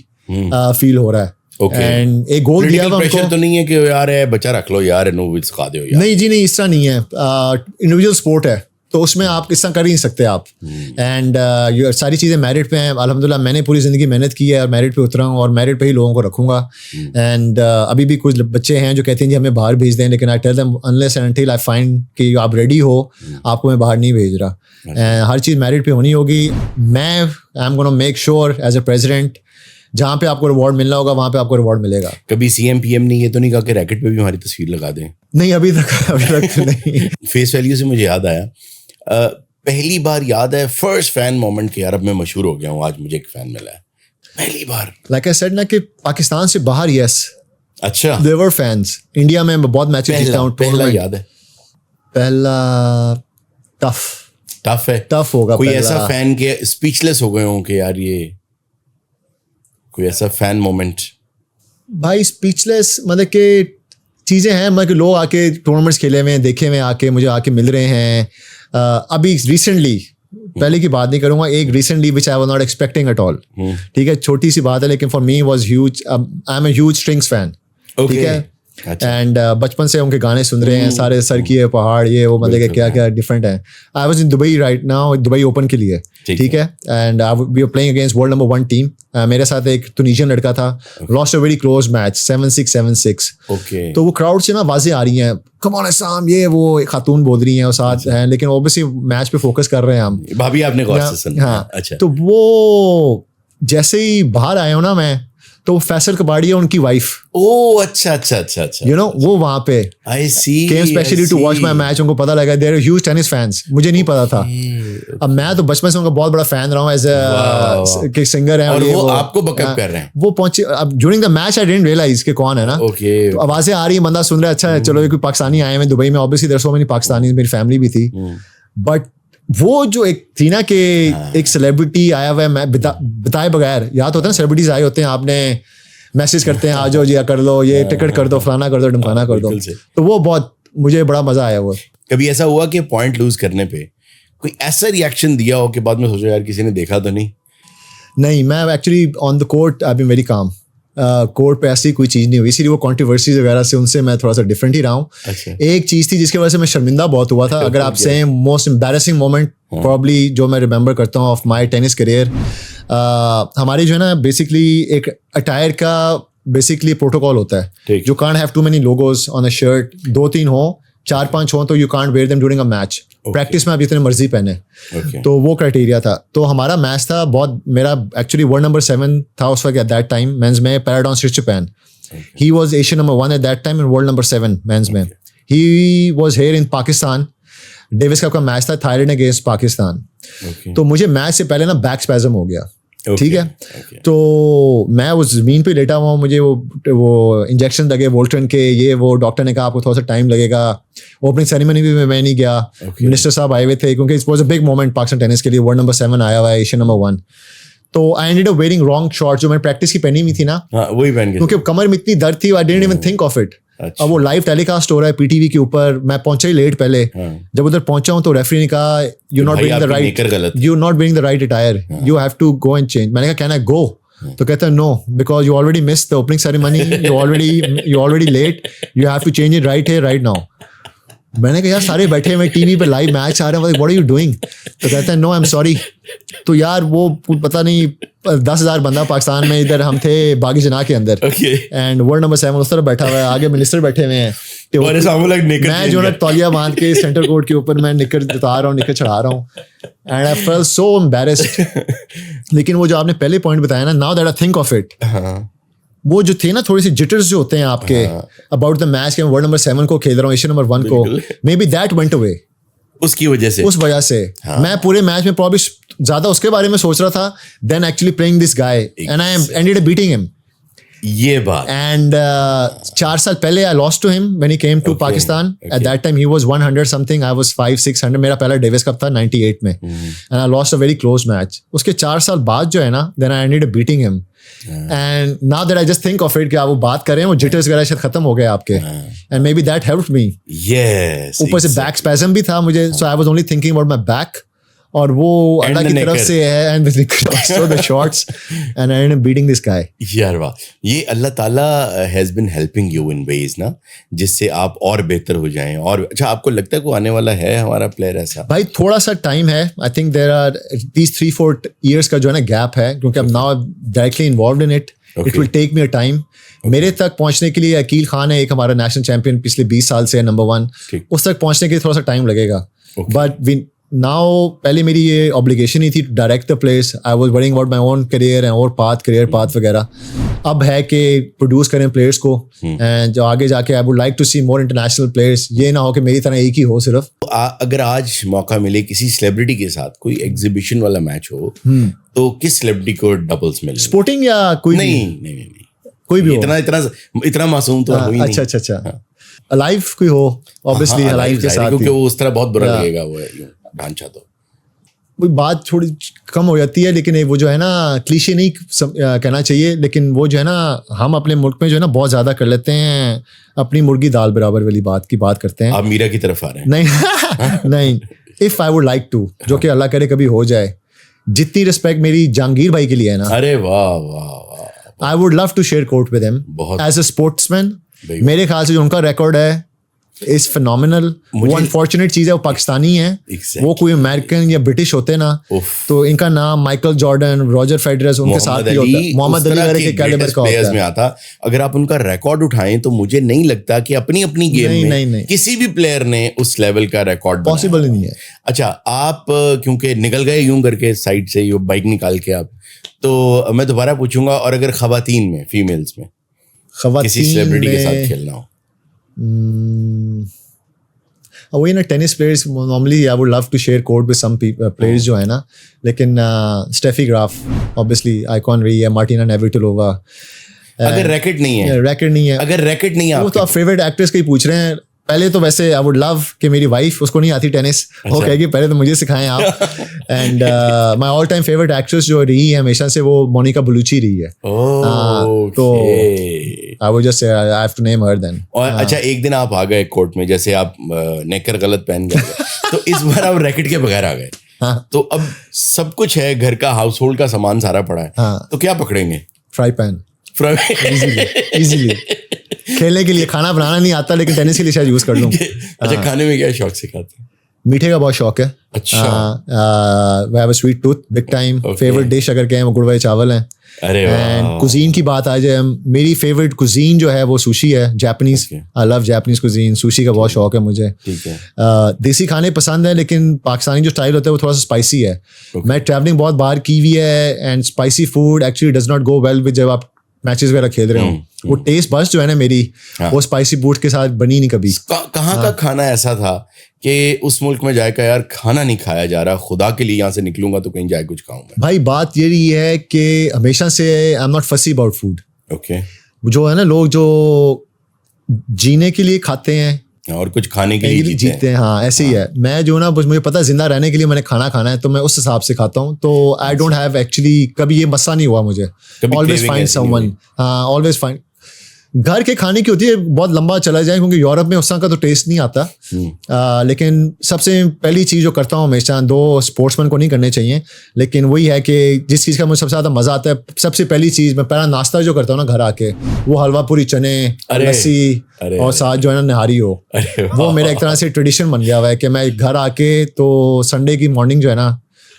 فیل ہو رہا ہے. اینڈ ایک گول دیا ہوا ہم کو, تو نہیں ہے کہ یار بچہ رکھ لو یار, نو سکھا دو یار, نہیں جی نہیں, اس طرح نہیں ہے. انڈیویجول اسپورٹ ہے تو اس میں آپ اس طرح کر ہی نہیں سکتے آپ. اینڈ ساری چیزیں میرٹ پہ ہیں الحمدللہ. میں نے پوری زندگی محنت کی ہے اور میرٹ پہ اترا ہوں, اور میرٹ پہ ہی لوگوں کو رکھوں گا. اینڈ ابھی بھی کچھ بچے ہیں جو کہتے ہیں جی ہمیں باہر بھیج دیں, لیکن I tell them unless and until I find کہ آپ ریڈی ہو, آپ کو میں باہر نہیں بھیج رہا. ہر چیز میرٹ پہ ہونی ہوگی. میں آئی am gonna make sure as a president, جہاں پہ آپ کو ریوارڈ ملنا ہوگا وہاں پہ آپ کو ریوارڈ ملے گا. کبھی سی ایم پی ایم نے یہ تو نہیں کہا کہ ریکٹ پہ بھی ہماری تصویر لگا دیں؟ نہیں, ابھی تک نہیں. فیس ویلیو سے مجھے یاد آیا, پہلی بار یاد ہے فرسٹ فین مومنٹ کہ یار اب میں مشہور ہو گیا ہوں, آج مجھے ایک فین ملا ہے پہلی بار. لائک آئی سیڈ نا کہ پاکستان سے باہر, یس اچھا there were fans. انڈیا میں بہت میچز جیتا ہوں. پہلا یاد ہے, پہلا ٹف ہے, ٹف ہوگا. کوئی ایسا فین کے اسپیچ لیس ہو گئے ہوں کہ یار یہ کوئی ایسا فین مومنٹ؟ بھائی اسپیچ لیس مطلب کہ چیزیں ہیں, مطلب کہ لوگ آ کے ٹورنامنٹس کھیلے ہوئے ہیں, دیکھے ہوئے آ کے, مجھے آ کے مل رہے ہیں. ابھی ریسنٹلی, پہلے کی بات نہیں کروں گا, ایک recently which I was not expecting at all. ٹھیک ہے, چھوٹی سی بات ہے لیکن for me was huge. I am a huge Strings fan. ٹھیک ہے, اینڈ بچپن سے ان کے گانے سن رہے ہیں سارے، سر کی پہاڑ یہ وہ، مطلب کہ کیا کیا ڈفرینٹ ہیں. I was in Dubai right now, Dubai Open کے لیے، ٹھیک ہے، and we are playing against world number 1 team. میرے ساتھ ایک ٹونیشین لڑکا تھا، last a very close match 7-6 7-6. تو وہ کراؤڈ سے نا آوازیں آ رہی ہیں، کم آن اسام، یہ وہ خاتون بول رہی ہیں اور ساتھ ہیں، لیکن اوبیسلی میچ پہ فوکس کر رہے ہیں ہم. بھابھی آپ نے غور سے سنا؟ ہاں. تو وہ جیسے ہی باہر آیا ہوں نا میں، تو فیصل کباڑی ہے ان کی وائف. اوہ اچھا اچھا اچھا اچھا. یو نو وہ وہاں پہ came specially to watch my match. ان کو پتا لگا they are huge tennis fans. مجھے نہیں پتا تھا. اب میں تو بچپن سے ان کا بہت بڑا فین رہا ہوں ایز اے سنگر ہے، اور وہ آپ کو بیک اپ کر رہے ہیں. وہ پہنچے اب during the match I didn't realize کہ کون ہے نا. تو آوازیں آ رہی ہیں، بندہ سن رہا ہے، اچھا ہے چلو کوئی پاکستانی آئے ہیں دبئی میں. obviously there's so many Pakistani, میری فیملی بھی تھی. بٹ وہ جو ایک تھی نا کہ ایک سیلیبریٹی آیا ہوا ہے، میں بتائے بغیر، یاد ہوتا ہے نا سیلیبریٹیز آئے ہوتے ہیں، آپ نے میسج کرتے ہیں آ جاؤ جی کر لو، یہ ٹکٹ کر دو، فلانا کر دو، ڈمکانا کر دو. تو وہ بہت مجھے بڑا مزہ آیا. وہ کبھی ایسا ہوا کہ پوائنٹ لوز کرنے پہ کوئی ایسا ریئیکشن دیا ہو کہ بعد میں سوچو یار کسی نے دیکھا تو نہیں؟ نہیں، میں actually on the court I been very calm. Court پہ ایسی کوئی چیز نہیں ہوئی، اسی لیے وہ کانٹروورسیز وغیرہ سے ان سے میں تھوڑا سا ڈفرینٹ ہی رہا ہوں. ایک چیز تھی جس کی وجہ سے میں شرمندہ بہت ہوا تھا. اگر آپ سے موسٹ امبیرسنگ مومنٹ پرابلی جو میں ریمبر کرتا ہوں آف مائی ٹینس کریئر، ہماری جو ہے نا بیسکلی ایک اٹائر کا بیسکلی پروٹوکال ہوتا ہے. You can't have too many logos on a shirt. 2-3 ہوں، 4-5 ہوں تو you can't wear them during a match. Practice میں آپ جتنے مرضی پہنے. تو وہ کرائٹیریا تھا. تو ہمارا میچ تھا بہت، میرا ایکچولی ورلڈ نمبر 7 تھا اس وقت ایٹ دیٹ ٹائم مینز میں، Paradorn Srichaphan. He was Asian number 1 at that time and world number 7 men's میں. He was here in Pakistan. Davis Cup کا میچ تھا، تھائیلینڈ اگینسٹ پاکستان. تو مجھے میچ سے پہلے نا بیک اسپیزم ہو گیا، ٹھیک ہے. تو میں وہ زمین پہ لیٹا ہوا ہوں، مجھے وہ انجیکشن لگے وولٹرن کے، یہ وہ ڈاکٹر نے کہا آپ کو تھوڑا سا ٹائم لگے گا. اوپننگ سیریمنی بھی میں نہیں گیا. منسٹر صاحب آئے ہوئے تھے کیونکہ it was a big moment Pakistan tennis کے لیے. ورلڈ نمبر 7 آیا ہوا ہے، ایشین نمبر 1. تو I ended up wearing wrong short جو میں نے پریکٹس کی پہنی ہوئی تھی نا، وہی پہن کے، کیونکہ کمر میں اتنی درد تھی، آئی ڈidn't even think of it. اب وہ لائیو ٹیلی کاسٹ ہو رہا ہے پی ٹی وی کے اوپر. میں پہنچا ہی لیٹ پہلے. جب ادھر پہنچا ہوں تو ریفری نے کہا you not wearing the right attire, you have to go and change. میں نے کہا کین آئی گو؟ تو کہتا ہے no, because you already miss the opening ceremony, you already late, you have to change it right here right now. میں نے کہا یار سارے بیٹھے ہوئے ٹی وی پہ لائیو میچ آ رہے ہیں، واٹ آر یو ڈوئنگ؟ تو کہتے ہیں نو آئی ایم سوری. تو یار وہ پتہ نہیں 10,000 بندہ پاکستان میں، ادھر ہم تھے باغی جناح کے اندر، اینڈ ورلڈ نمبر 7 اس طرف بیٹھا ہوا ہے، آگے منسٹر بیٹھے ہوئے ہیں. میں جو ہے تولیہ باندھ کے سینٹر کورٹ کے اوپر میں نکر اتار رہا ہوں، نکر چڑھا رہا ہوں، and I felt so embarrassed. لیکن وہ جو آپ نے پہلے پوائنٹ بتایا نا، now that I think of it, وہ جو تھے نا تھوڑی سی جٹرز جو ہوتے ہیں آپ کے اباؤٹ دا میچ کہ میں ورلڈ نمبر 7 کو کھیل رہا ہوں، ایشین نمبر 1 کو، maybe that went away. اس کی وجہ سے، اس وجہ سے میں پورے میچ میں پرابلی زیادہ اس کے بارے میں سوچ رہا تھا then actually playing this guy, and I ended up beating him. یہ بات. اینڈ 4 سال پہلے I lost to him when he came to Pakistan. At that time he was 100 something, I was 500-600. میرا پہلا ڈیوس کپ تھا 98 میں, and I lost a very close match. اس کے 4 سال بعد جو ہے نا, then I ended up beating him. And now that I just think of it کہ آپ وہ بات کر رہے ہیں, وہ جٹرز وغیرہ شاید ختم ہو گئے آپ کے, and maybe that helped me. Yes. اوپر سے بیک اسپیزم بھی تھا مجھے, so I was only thinking about my back. اور وہ اللہ کی طرف سے ہے, and the shorts, and I ended up beating this guy. یار واہ, یہ اللہ تعالیٰ has been helping you in ways نا, جس سے آپ اور بہتر ہو جائیں. اور اچھا, آپ کو لگتا ہے کوئی آنے والا ہے ہمارا پلیئر ایسا؟ بھائی تھوڑا سا ٹائم ہے, I think there are these 3-4 years کا جو ہے نا گیپ ہے, کیونکہ اب now directly involved in it. It will take me a time. میرے تک پہنچنے کے لیے عقیل خان ہے ایک ہمارا نیشنل چیمپئن پچھلے 20 سال سے نمبر 1, اس تک پہنچنے کے لیے تھوڑا سا ٹائم لگے گا. بٹ ناؤ, پہلے میری یہ obligation ہی تھی to direct the players. I was worrying about my own career and اور career path وغیرہ. اب ہے کہ پروڈیوس کریں پلیئرس کو, اینڈ جو آگے جا کے I would like to see more international players. یہ نہ ہو کہ میری طرح ایک ہی ہو صرف. اگر آج موقع ملے کسی سیلیبریٹی کے ساتھ کوئی ایگزیبیشن والا میچ ہو, تو کس سیلیبریٹی کو ڈبلز ملے؟ اسپورٹنگ یا کوئی؟ نہیں, کوئی بھی اتنا معصوم تو ہوئی نہیں. اچھا الائیو کوئی ہو, obviously الائیو کے ساتھ, کیونکہ وہ اس طرح بہت برا لگے گا وہ ڈھانچہ. تو وہی بات تھوڑی کم ہو جاتی ہے, لیکن وہ جو ہے نا کلیشے نہیں کہنا چاہیے, لیکن وہ جو ہے نا ہم اپنے ملک میں جو ہے نا بہت زیادہ کر لیتے ہیں, اپنی مرغی دال برابر والی بات کرتے ہیں. آپ میرا کی طرف آ رہے ہیں؟ نہیں, if I would like to, جو کہ اللہ کرے کبھی ہو جائے, جتنی رسپیکٹ میری جہانگیر بھائی کے لیے ہے نا, ارے واہ واہ واہ, I would love to share court with him as a sportsman. میرے خیال سے جو ان کا ریکارڈ ہے از فینومینل. وہ انفارچونیٹ چیز ہے, وہ پاکستانی ہیں, وہ کوئی امریکن یا برٹش ہوتے نا تو ان کا نام مائیکل جارڈن, راجر فیڈرر ان کے ساتھ بھی ہوتا ہے, محمد علی وغیرہ کے کیلیبر کا ہوتا میں آتا. اگر آپ ان کا ریکارڈ اٹھائیں تو مجھے نہیں لگتا کہ اپنی گیم میں کسی بھی پلیئر نے اس لیول کا ریکارڈ پاسبل ہی نہیں ہے. اچھا, آپ کیونکہ نکل گئے یوں کر کے سائڈ سے بائک نکال کے آپ, تو میں دوبارہ پوچھوں گا, اور اگر خواتین میں, فیمیلز میں کسی سیلیبریٹی کے ساتھ کھیلنا ہو, وہی نا tennis players normally I would love to share court with some players جو ہے نا, لیکن اسٹیفی گراف اوبیسلی آئیکن رہی ہے, مارٹینا نیوریٹولووا. اگر ریکٹ نہیں ہے, اگر ریکٹ نہیں ہے, وہ تو آپ فیوریٹ ایکٹرس کا ہی پوچھ رہے ہیں. پہلے تو ویسے آئی ووڈ لو کہ میری وائف, اس کو نہیں آتی ٹینس, وہ کہے گی پہلے تو مجھے سکھائیں آپ. And my all time favourite actress جو رہی ہے ہمیشہ سے وہ مونیکا بلوچی رہی ہے. تو I would just say I have to name her then. اور اچھا, ایک دن آپ آ گئے کورٹ میں, جیسے آپ نیکر غلط پہن گئے, تو اس بار آپ ریکٹ کے بغیر آ گئے, تو اب سب کچھ ہے, گھر کا ہاؤس ہولڈ کا سامان سارا پڑا ہے, تو کیا پکڑیں گے؟ Fry pan. ایزیلی کھیلنے کے لیے. کھانا بنانا نہیں آتا لیکن ٹینس کے لیے شاید یوز کر لوں. اچھا, کھانے میں کیا شوق سے کھاتے ہیں؟ میٹھے کا بہت شوق ہے. اچھا, I have a sweet tooth big time. Favourite dish اگر کہیں وہ گڑ والے چاول ہیں. اینڈ کوزین کی بات آ جائے, میری فیوریٹ کوزین جو ہے وہ سوشی ہے, جاپنیز. آئی لو جاپنیز کوزین. سوشی کا بہت شوق ہے مجھے. دیسی کھانے پسند ہیں لیکن پاکستانی جو اسٹائل ہوتا ہے وہ تھوڑا سا اسپائسی ہے. میں ٹریولنگ بہت باہر کی ہوئی ہے, and spicy food actually does not go well with جب آپ میچز وغیرہ کھیل رہے ہوں. وہ ٹیسٹ بس جو ہے نا میری, وہ اسپائسی فوڈ کے ساتھ بنی نہیں کبھی. کہاں کا کھانا ایسا تھا کہ اس ملک میں جائے کہ یار کھانا نہیں کھایا جا رہا, خدا کے لیے یہاں سے نکلوں گا تو کہیں جائے کچھ کھاؤں گا؟ بھائی بات یہ رہی ہے کہ ہمیشہ سے I am not fussy about food. Okay, جو ہے نا لوگ جو جینے کے لیے کھاتے ہیں اور کچھ کھانے کے لیے جیتے ہیں, ہاں ایسے ہی ہے. میں جو نا مجھے پتا زندہ رہنے کے لیے میں نے کھانا کھانا ہے تو میں اس حساب سے کھاتا ہوں. تو آئی ڈونٹ ہیو ایکچولی کبھی یہ مسئلہ نہیں ہوا مجھے. Always find some one. ہاں, آلویز فائنڈ. گھر کے کھانے کی ہوتی ہے, بہت لمبا چلا جائے کیونکہ یورپ میں اس طرح کا تو ٹیسٹ نہیں آتا. لیکن سب سے پہلی چیز جو کرتا ہوں ہمیشہ, دو اسپورٹس مین کو نہیں کرنے چاہیے لیکن وہی ہے کہ جس چیز کا مجھے سب سے زیادہ مزہ آتا ہے, سب سے پہلی چیز میں پہلا ناشتہ جو کرتا ہوں نا گھر آ کے, وہ حلوہ پوری, چنے, لسی اور ساتھ جو ہے نا نہاری ہو. وہ میرا ایک طرح سے ٹریڈیشن بن گیا ہوا ہے کہ میں گھر آ کے تو سنڈے کی مارننگ جو ہے نا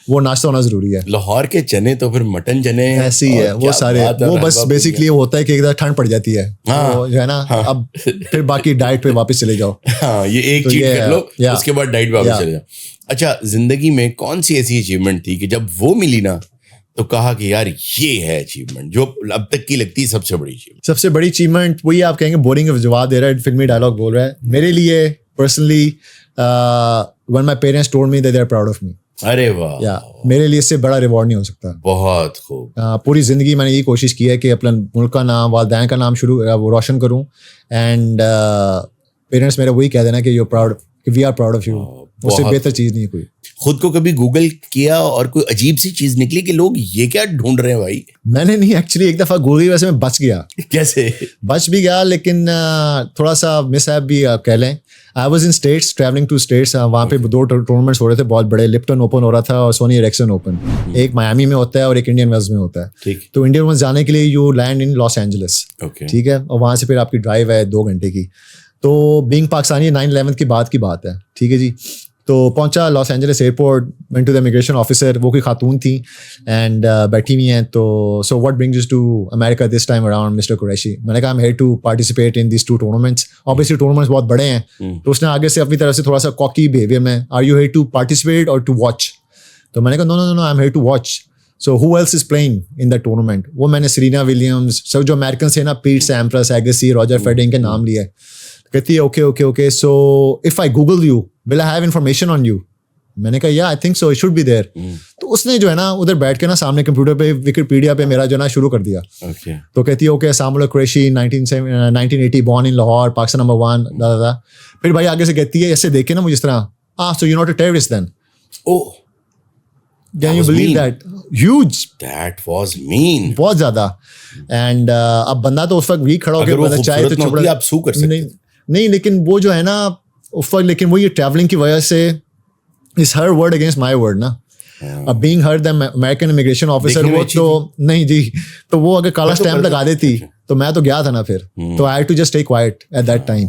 وہ ناشتہ ہونا ضروری ہے. لاہور کے چنے تو پھر مٹن چنے ایسے ہی ہے وہ سارے. وہ بس بیسکلی ہوتا ہے کہ ایک ٹھنڈ پڑ جاتی ہے جو ہے نا, اب پھر باقی ڈائٹ پہ واپس چلے جاؤ. ہاں, یہ ایک چیز کر لو, اس کے بعد ڈائٹ پہ واپس چلے جاؤ. اچھا, زندگی میں کون سی ایسی اچیومنٹ تھی کہ جب وہ ملی نا تو کہا کہ یار یہ ہے اچیومنٹ جو اب تک کی لگتی ہے سب سے بڑی اچیومنٹ؟ سب سے بڑی اچیومنٹ وہی آپ کہیں گے بورنگ جواب دے رہا ہے, فلمی ڈائلاگ بول رہا ہے. میرے لیے personally when my parents told me that they are proud of me. ارے واہ, میرے لیے اس سے بڑا ریوارڈ نہیں ہو سکتا. بہت خوب. پوری زندگی میں نے یہی کوشش کی ہے کہ اپنا ملک کا نام, والدین کا نام روشن کروں. اینڈ پیرنٹس میرا وہی کہہ دینا کہ you proud, we are proud of you. اس سے بہتر چیز نہیں کوئی. خود کو کبھی گوگل کیا اور کوئی عجیب سی چیز نکلی کہ لوگ یہ کیا ڈھونڈ رہے ہیں بھائی؟ میں نے نہیں, ایکچولی ایک دفعہ گوگل ویسے میں بچ گیا. کیسے بچ بھی گیا لیکن تھوڑا سا مس ایپ بھی کہہ لیں. I was in States, travelling to States. وہاں پہ 2 ٹورنامنٹس ہو رہے تھے بہت بڑے. لپٹن اوپن ہو رہا تھا اور سونی ایرکسن اوپن. ایک میامی میں ہوتا ہے اور ایک انڈین ویلز میں ہوتا ہے. تو انڈین ویلز جانے کے لیے you land in Los Angeles, ٹھیک ہے, اور وہاں سے پھر آپ کی ڈرائیو ہے 2 گھنٹے کی. تو بینگ پاکستانی 9/11 کے بعد کی بات ہے, ٹھیک ہے جی. تو پہنچا Los Angeles airport, went to the immigration officer. وہ کوئی خاتون تھیں اینڈ بیٹھی ہوئی ہیں. تو so what brings you to America this time around mister Qureshi? میں نے کہا I am here to participate in these 2 tournaments. Obviously tournaments بہت بڑے ہیں. تو اس نے آگے سے اپنی طرف سے تھوڑا سا کاکی بیہیویئر میں, are you here to participate اور ٹو واچ؟ تو میں نے کہا no no no, I am here to watch. So who else is playing in that tournament? وہ میں نے سرینا ولیمز, سب جو امیرکنس ہیں نا, پیٹ سیمپرس, ایگسی, راجر فیڈرر کے نام لیے. کہتی ہے okay okay okay, so if I Google you will I have information on you? میں نے کہا yeah I think so, it should be there. تو اس نے جو ہے نا ادھر بیٹھ کے نا سامنے کمپیوٹر پہ وکیپیڈیا پہ میرا جو ہے نا شروع کر دیا. تو کہتی ہے okay, Islam Allah Qureshi 1980 born in Lahore, Pakistan number 1 دا. پھر بھائی آگے سے کہتی ہے ایسے دیکھے نا مجھے اس طرح, so you not a terrorist then. Can you believe that? Huge. That was mean. بہت زیادہ. اینڈ اب بندہ تو اس وقت ویک کھڑا ہو کے بندہ چاہے تو چھپڑا, آپ سو کر سکتے نہیں, لیکن وہ جو ہے نا اس وقت, لیکن وہ یہ ٹریولنگ کی وجہ سے is her word against my word نا. اب being Hare the American immigration officer وہ تو نہیں جی, تو وہ اگر کالا اسٹیمپ لگا دیتی تو میں تو گیا تھا نا پھر, تو I to just stay quiet at that time.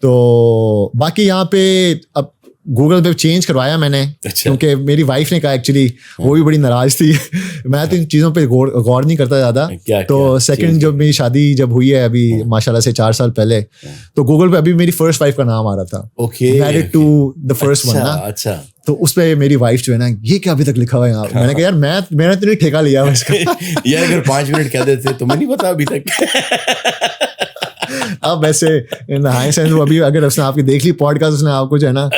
تو باقی یہاں پہ اب گوگل پہ چینج کروایا میں نے, کیونکہ میری وائف نے کہا ایکچولی, وہ بھی بڑی ناراض تھی. میں تو ان چیزوں پہ غور نہیں کرتا زیادہ. تو سیکنڈ جب میری شادی جب ہوئی ہے ابھی ماشاء اللہ سے 4 سال پہلے, تو گوگل پہ ابھی میری فرسٹ وائف کا نام آ رہا تھا, married to the first one نا. تو اس پہ میری وائف جو ہے نا, یہ کیا ابھی تک لکھا ہوا ہے یہاں. میں نے کہا یار میں نے تو نہیں ٹھیکہ لیا اس کا. یہ اگر 5 منٹ کہہ دیتے تمہیں نہیں پتا ابھی تک. اب ویسے ہائی سینس وہ ابھی اگر اس نے آپ کی دیکھ لی پوڈ کاسٹ, اس نے آپ کو جو ہے نا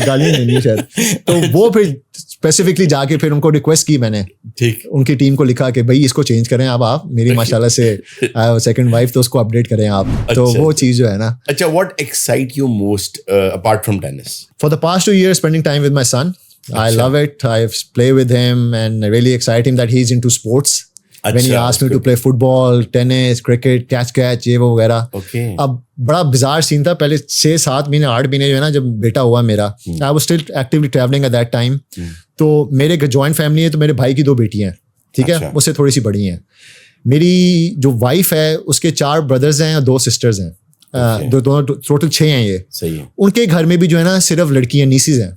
گالی دینی ہے شاید. تو وہ پھر اسپیسیفکلی جا کے پھر ان کو ریکویسٹ کی میں نے, ان کی ٹیم کو لکھا کہ بھائی اس کو چینج کریں اب آپ, میری ماشاء اللہ سے سیکنڈ وائف, تو اس کو اپڈیٹ کریں آپ. تو وہ چیز جو ہے نا. اچھا, what excite you most apart from tennis? For the past 2 years spending time with my son. I love it. I play with him and really excite him that he's into sports. When he asked me to play football, tennis, cricket, catch یہ وہ وغیرہ. اب بڑا بزار سین تھا پہلے 6-7 مہینے 8 مہینے جو ہے نا جب بیٹا ہوا میرا, I was still actively traveling at that time. تو میرے جوائنٹ فیملی ہے, تو میرے بھائی کی 2 بیٹیاں ہیں, ٹھیک ہے, اس سے تھوڑی سی بڑی ہیں. میری جو وائف ہے اس کے 4 بردرز ہیں اور 2 سسٹرز ہیں, دونوں ٹوٹل 6 ہیں. یہ ان کے گھر میں بھی جو ہے نا صرف لڑکیاں, نیسیز ہیں.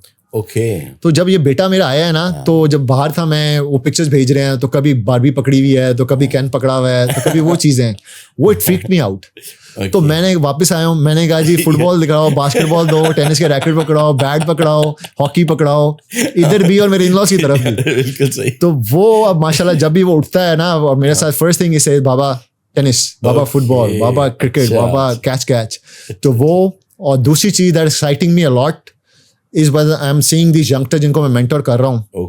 تو جب یہ بیٹا میرا آیا ہے نا, تو جب باہر تھا میں, وہ پکچرز بھیج رہے ہیں, تو کبھی باربی پکڑی ہوئی ہے, تو کبھی کین پکڑا ہوا ہے, تو کبھی وہ چیزیں, وہ اٹ فریکڈ می آؤٹ. تو میں نے واپس آیا ہوں, میں نے کہا جی فٹ بال دکھاؤ, باسکٹ بال دو, ٹینس کے ریکٹ پکڑاؤ, بیٹ پکڑاؤ, ہاکی پکڑاؤ, ادھر بھی اور میرے ان لاس کی طرف بھی. تو وہ اب ماشاء اللہ جب بھی وہ اٹھتا ہے نا, اور میرے ساتھ فرسٹ تھنگ اسے بابا ٹینس, بابا فٹ بال, بابا کرکٹ, بابا کیچ. تو وہ, اور دوسری چیز that exciting me a lot is when I'm seeing these youngsters جن کو میں مینٹور کر رہا ہوں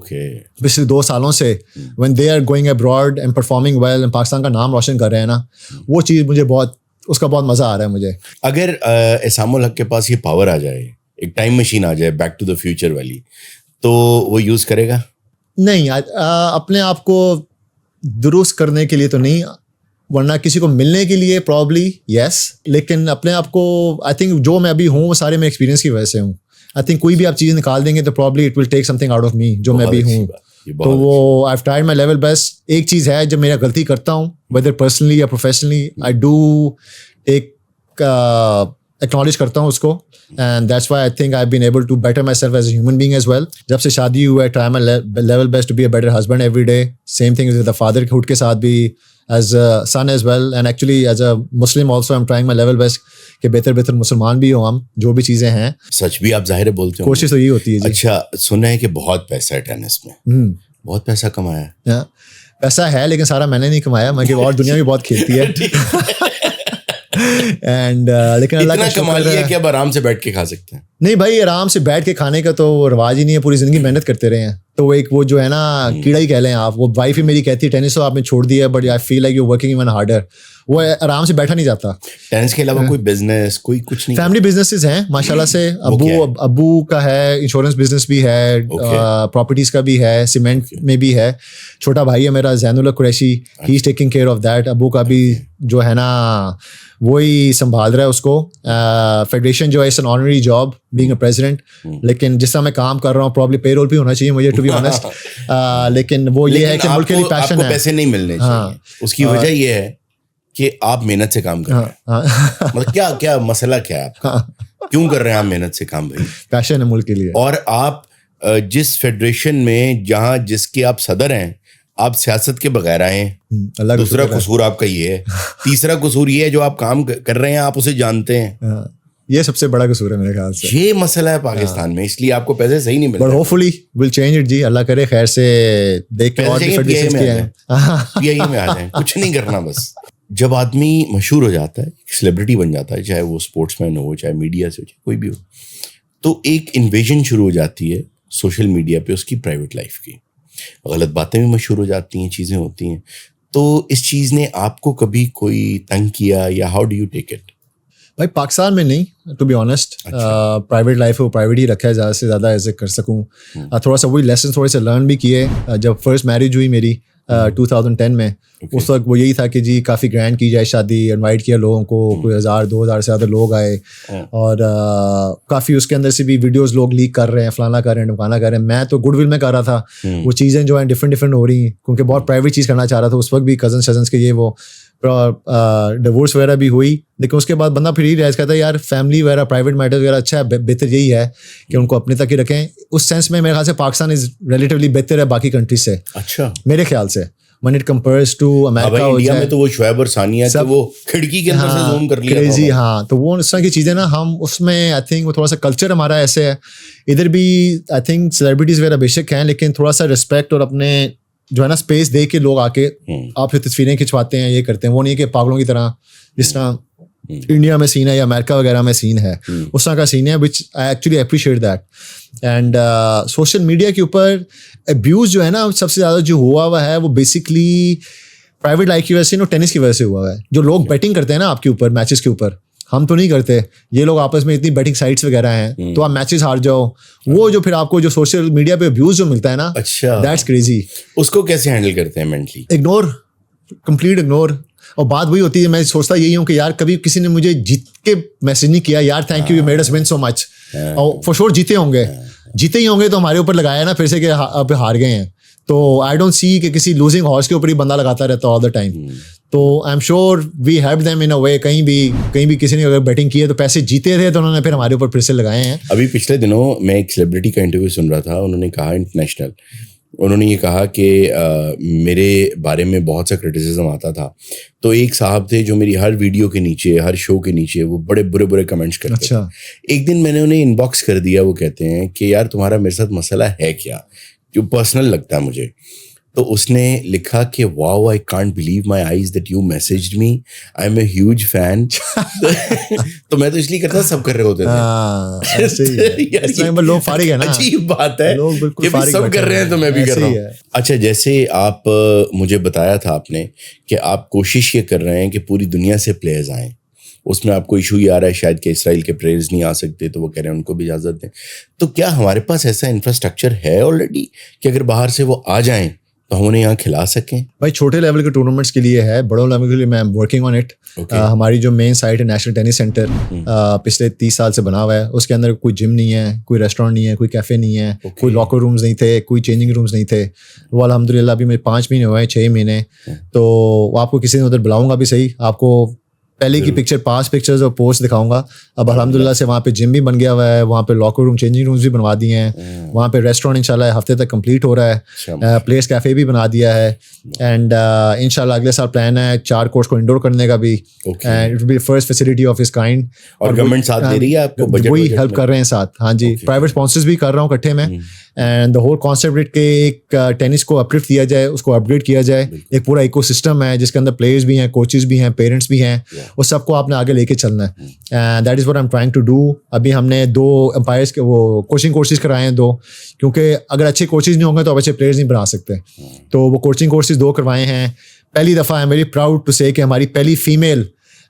پچھلے 2 سالوں سے, when they are going abroad and performing well and Pakistan کا نام روشن کر رہے ہیں نا, وہ چیز مجھے بہت, اس کا بہت مزہ آ رہا ہے مجھے. اگر احسام الحق کے پاس یہ پاور آ جائے, ایک ٹائم مشین آ جائے بیک ٹو دا فیوچر والی, تو وہ یوز کرے گا؟ نہیں, اپنے آپ کو درست کرنے کے لیے تو نہیں, ورنہ کسی کو ملنے کے لیے پرابلی یس, لیکن اپنے آپ کو آئی تھنک جو میں ابھی ہوں وہ سارے میں ایکسپیرینس کی وجہ سے ہوں. آئی تھنک کوئی بھی آپ چیز نکال دیں گے تو probably it will take something out of me, جو میں بھی ہوں. تو وہ I have tried my level best. ایک چیز ہے, جب میں غلطی کرتا ہوں ویدر پرسنلی یا professionally, I do take acknowledge کرتا ہوں اس کو, and that's why I think I been able to better myself as a human being as well. جب سے شادی ہوا ہے, try my level best to be a better husband every day. Same thing with the fatherhood کے ساتھ بھی, as a son as well, and actually as a Muslim also I am trying my level best کہ بہتر مسلمان بھی ہوں ہم, جو بھی چیزیں ہیں. سچ بھی آپ ظاہر بولتے ہیں, کوشش تو یہ ہوتی ہے جی. اچھا, سنا ہے کہ بہت پیسہ ہے ٹینس میں, بہت پیسہ کمایا ہے. پیسہ ہے لیکن سارا میں نے نہیں کمایا, میں کہ اور دنیا بھی بہت کھیلتی ہے. اینڈ لیکن اللہ کا کمال یہ ہے کہ اب آرام سے بیٹھ کے کھا سکتے ہیں. نہیں بھائی, آرام سے بیٹھ کے کھانے کا تو رواج ہی نہیں ہے, پوری زندگی محنت کرتے رہے ہیں. تو وہ ایک وہ جو ہے نا کیڑا ہی کہہ لیں آپ, وہ وائف ہی میری کہتی ہے ٹینس تو آپ نے چھوڑ دیا, but I feel like you working even harder. وہ آرام سے بیٹھا نہیں جاتا. ٹینس کے علاوہ کوئی بزنس, کوئی کچھ نہیں؟ فیملی بزنسز ہیں ماشاء اللہ سے. ابو کا ہے انشورنس بزنس بھی ہے, پراپرٹیز کا بھی ہے, سیمنٹ میں بھی ہے. چھوٹا بھائی ہے میرا Zainullah Qureshi, he is taking care of that. ابو کا بھی جو ہے نا وہی سنبھال رہا ہے اس کو. فیڈریشن جو ہے it's an honorary job being a president, لیکن جس طرح میں کام کر رہا ہوں پرابلی پے رول بھی ہونا چاہیے مجھے ٹو بی آنیسٹ. لیکن وہ یہ ہے کہ ملک کے لیے پیشن ہے. پیسے نہیں ملنے چاہیے, اس کی وجہ یہ ہے کہ آپ محنت سے کام کر رہے ہیں. مطلب کیا مسئلہ کیا ہے آپ کا, کیوں کر رہے ہیں آپ محنت سے کام؟ بھائی پیشن ہے ملک کے لیے. اور آپ جس فیڈریشن میں جہاں جس کے آپ صدر ہیں, آپ سیاست کے بغیر آئے ہیں. دوسرا قصور آپ کا یہ ہے. تیسرا قصور یہ ہے جو آپ کام کر رہے ہیں آپ اسے جانتے ہیں. یہ سب سے بڑا قصور ہے میرے خیال سے. یہ مسئلہ ہے پاکستان میں, اس لیے آپ کو پیسے صحیح نہیں مل رہے. But hopefully will change it جی, اللہ کرے خیر سے دیکھ کے اور PI میں آ جائیں, کچھ نہیں کرنا بس. جب آدمی مشہور ہو جاتا ہے, سیلیبریٹی بن جاتا ہے, چاہے وہ اسپورٹس مین ہو, چاہے میڈیا سے ہو, چاہے کوئی بھی ہو, تو ایک انویژن شروع ہو جاتی ہے سوشل میڈیا پہ اس کی پرائیویٹ لائف کی. غلط باتیں بھی مشہور ہو جاتی ہیں, چیزیں ہوتی ہیں. تو اس چیز نے آپ کو کبھی کوئی تنگ کیا, یا how do you take it? بھائی پاکستان میں نہیں, to be honest. Private life کو پرائیویٹ ہی رکھا ہے زیادہ سے زیادہ ایسے کر سکوں. تھوڑا سا وہی لیسن تھوڑے سے لرن بھی کیے. جب فرسٹ میرج ہوئی میری 2010 میں. اس وقت وہ یہی تھا کہ جی کافی گرینڈ کی جائے شادی, انوائٹ کیا لوگوں کو, کوئی 1000-2000 سے زیادہ لوگ آئے, اور کافی اس کے اندر سے بھی ویڈیوز لوگ لیک کر رہے ہیں, فلانا کر رہے ہیں, ڈمکانا کر رہے ہیں. میں تو گڈ ول میں کر رہا تھا, وہ چیزیں جو ہیں ڈفرینٹ ہو رہی ہیں, کیونکہ بہت پرائیویٹ چیز کرنا چاہ رہا تھا اس وقت بھی, کزنس کے یہ وہ ڈیورس وغیرہ بھی ہوئی. لیکن اس کے بعد بندہ پھر ہی ریئلائز کرتا ہے یار فیملی وغیرہ, پرائیویٹ میٹر وغیرہ اچھا ہے, بہتر یہی ہے کہ ان کو اپنے تک ہی رکھیں. اس سینس میں میرے خیال سے پاکستان از ریلیٹیولی بہتر ہے باقی کنٹریز سے, اچھا میرے خیال سے, when it compares to America. India میں تو وہ شعیب اور ثانیہ سب وہ کھڑکی کے اندر سے زوم کر لیا کریزی. ہاں تو وہ اس طرح کی چیزیں نا, ہم اس میں آئی تھنک وہ تھوڑا سا کلچر ہمارا ایسے ہے. ادھر بھی آئی تھنک سیلیبریٹیز وغیرہ بے شک ہیں, لیکن تھوڑا سا رسپیکٹ اور اپنے جو ہے نا اسپیس دے کے لوگ آ کے آپ سے تصویریں کھنچواتے ہیں, یہ کرتے ہیں. وہ نہیں ہے کہ پاگلوں کی طرح جس طرح انڈیا میں سین ہے یا امریکہ وغیرہ میں سین ہے, اس طرح کا سین ہے, which I actually appreciate that. And social media کے اوپر ابیوز جو ہے نا سب سے زیادہ جو ہوا ہے وہ بیسکلی پرائیویٹ لائف کی وجہ سے, ٹینس کی وجہ سے ہوا ہے. جو لوگ بیٹنگ کرتے ہیں نا آپ کے اوپر, میچز کے اوپر, ہم تو نہیں کرتے, یہ لوگ آپس میں اتنی بیٹنگ سائٹس وغیرہ ہیں تو آپ میچز ہار جاؤ, وہ جو پھر آپ کو جو سوشل میڈیا پہ ابیوز جو ملتا ہے نا, دیٹس کریزی. اس کو کیسے ہینڈل کرتے ہیں مینٹلی؟ Ignore, complete ignore. اور بات وہی ہوتی ہے, میں سوچتا یہی ہوں کہ یار کبھی کسی نے مجھے جیت کے میسج نہیں کیا یار thank you, you made us won so much, اور فور شور جیتے ہی ہوں گے تو ہمارے اوپر لگایا نا پھر سے کہ اب ہار گئے ہیں. تو آئی ڈونٹ سی کہ کسی لوزنگ ہارس کے اوپر ہی بندہ لگاتا رہتا آل دا ٹائم. تو I M sure we help them in a way. کہیں بھی کسی نے اگر بیٹنگ کی ہے تو پیسے جیتے تھے تو انہوں نے پھر ہمارے اوپر پھر سے لگائے ہیں. ابھی پچھلے دنوں میں ایک سیلیبریٹی کا انٹرویو سن رہا تھا, انہوں نے کہا انٹرنیشنل, انہوں نے یہ کہا کہ میرے بارے میں بہت سا کرٹیسزم آتا تھا, تو ایک صاحب تھے جو میری ہر ویڈیو کے نیچے, ہر شو کے نیچے وہ بڑے برے کمنٹس کرتے تھے. ایک دن میں نے انہیں ان باکس کر دیا, وہ کہتے ہیں کہ یار تمہارا میرے ساتھ مسئلہ ہے کیا, جو پرسنل لگتا ہے مجھے. تو اس نے لکھا کہ wow I can't believe my eyes that you messaged me, I am a huge fan. تو میں تو اس لیے کرتا, سب کر رہے ہوتے تھے. لوگ فارغ ہیں نا, عجیب بات ہے کہ سب کر رہے ہیں تو میں بھی کر رہا ہوں. اچھا, جیسے آپ مجھے بتایا تھا آپ نے کہ آپ کوشش یہ کر رہے ہیں کہ پوری دنیا سے پلیئرز آئیں, اس میں آپ کو ایشو یہ آ رہا ہے شاید کہ اسرائیل کے پلیئرز نہیں آ سکتے, تو وہ کہہ رہے ہیں ان کو بھی اجازت دیں. تو کیا ہمارے پاس ایسا انفراسٹرکچر ہے آلریڈی کہ اگر باہر سے وہ آ جائیں تو ہم انہیں یہاں کھلا سکیں؟ بھائی چھوٹے لیول کے ٹورنامنٹس کے لیے ہے, بڑوں لیول کے لیے میں ورکنگ آن اٹ. ہماری جو مین سائٹ ہے نیشنل ٹینس سینٹر, پچھلے 30 سال سے بنا ہوا ہے. اس کے اندر کوئی جم نہیں ہے, کوئی ریسٹورینٹ نہیں ہے, کوئی کیفے نہیں ہے, کوئی لاکر رومز نہیں تھے, کوئی چینجنگ رومز نہیں تھے. وہ الحمد للہ ابھی میرے 5 مہینے ہوئے ہیں, 6 مہینے. تو آپ کو کسی نے ادھر بلاؤں گا بھی صحیح, آپ کو پہلے کی پکچر, پاس پکچرز اور پوسٹ دکھاؤں گا. اب الحمد للہ سے وہاں پہ جم بھی بن گیا ہوا ہے, وہاں پہ لاکر روم, چینجنگ رومز بھی بنوا دیے ہیں, وہاں پہ ریسٹورینٹ انشاءاللہ ہفتے تک کمپلیٹ ہو رہا ہے, پلیس کیفے بھی بنا دیا ہے. اینڈ انشاءاللہ اگلے سال پلان ہے 4 کورس کو انڈور کرنے کا بھی, and it will be first facility of its kind. اور گورنمنٹ ساتھ دے رہی ہے آپ کو, وہی ہیلپ کر رہے ہیں ساتھ. ہاں جی, پرائیویٹ اسپانسرز بھی کر رہا ہوں اکٹھے میں. اینڈ دا ہول کانسیپٹ کہ ایک ٹینس کو اپلفٹ کیا جائے, اس کو اپ گریڈ کیا جائے. ایک پورا ایکو سسٹم ہے جس کے اندر پلیئرز بھی ہیں, کوچز بھی ہیں, پیرنٹس بھی ہیں, اس سب کو آپ نے آگے لے کے چلنا ہے. And that is what I am trying to do. ابھی ہم نے 2 امپائرس کے وہ کوچنگ کورسز کرائے ہیں 2, کیونکہ اگر اچھے کوچز نہیں ہوں گے تو آپ اچھے پلیئرز نہیں بنا سکتے. تو وہ کوچنگ کورسز 2 کروائے ہیں. پہلی دفعہ I am very proud to say کہ ہماری پہلی فیمیل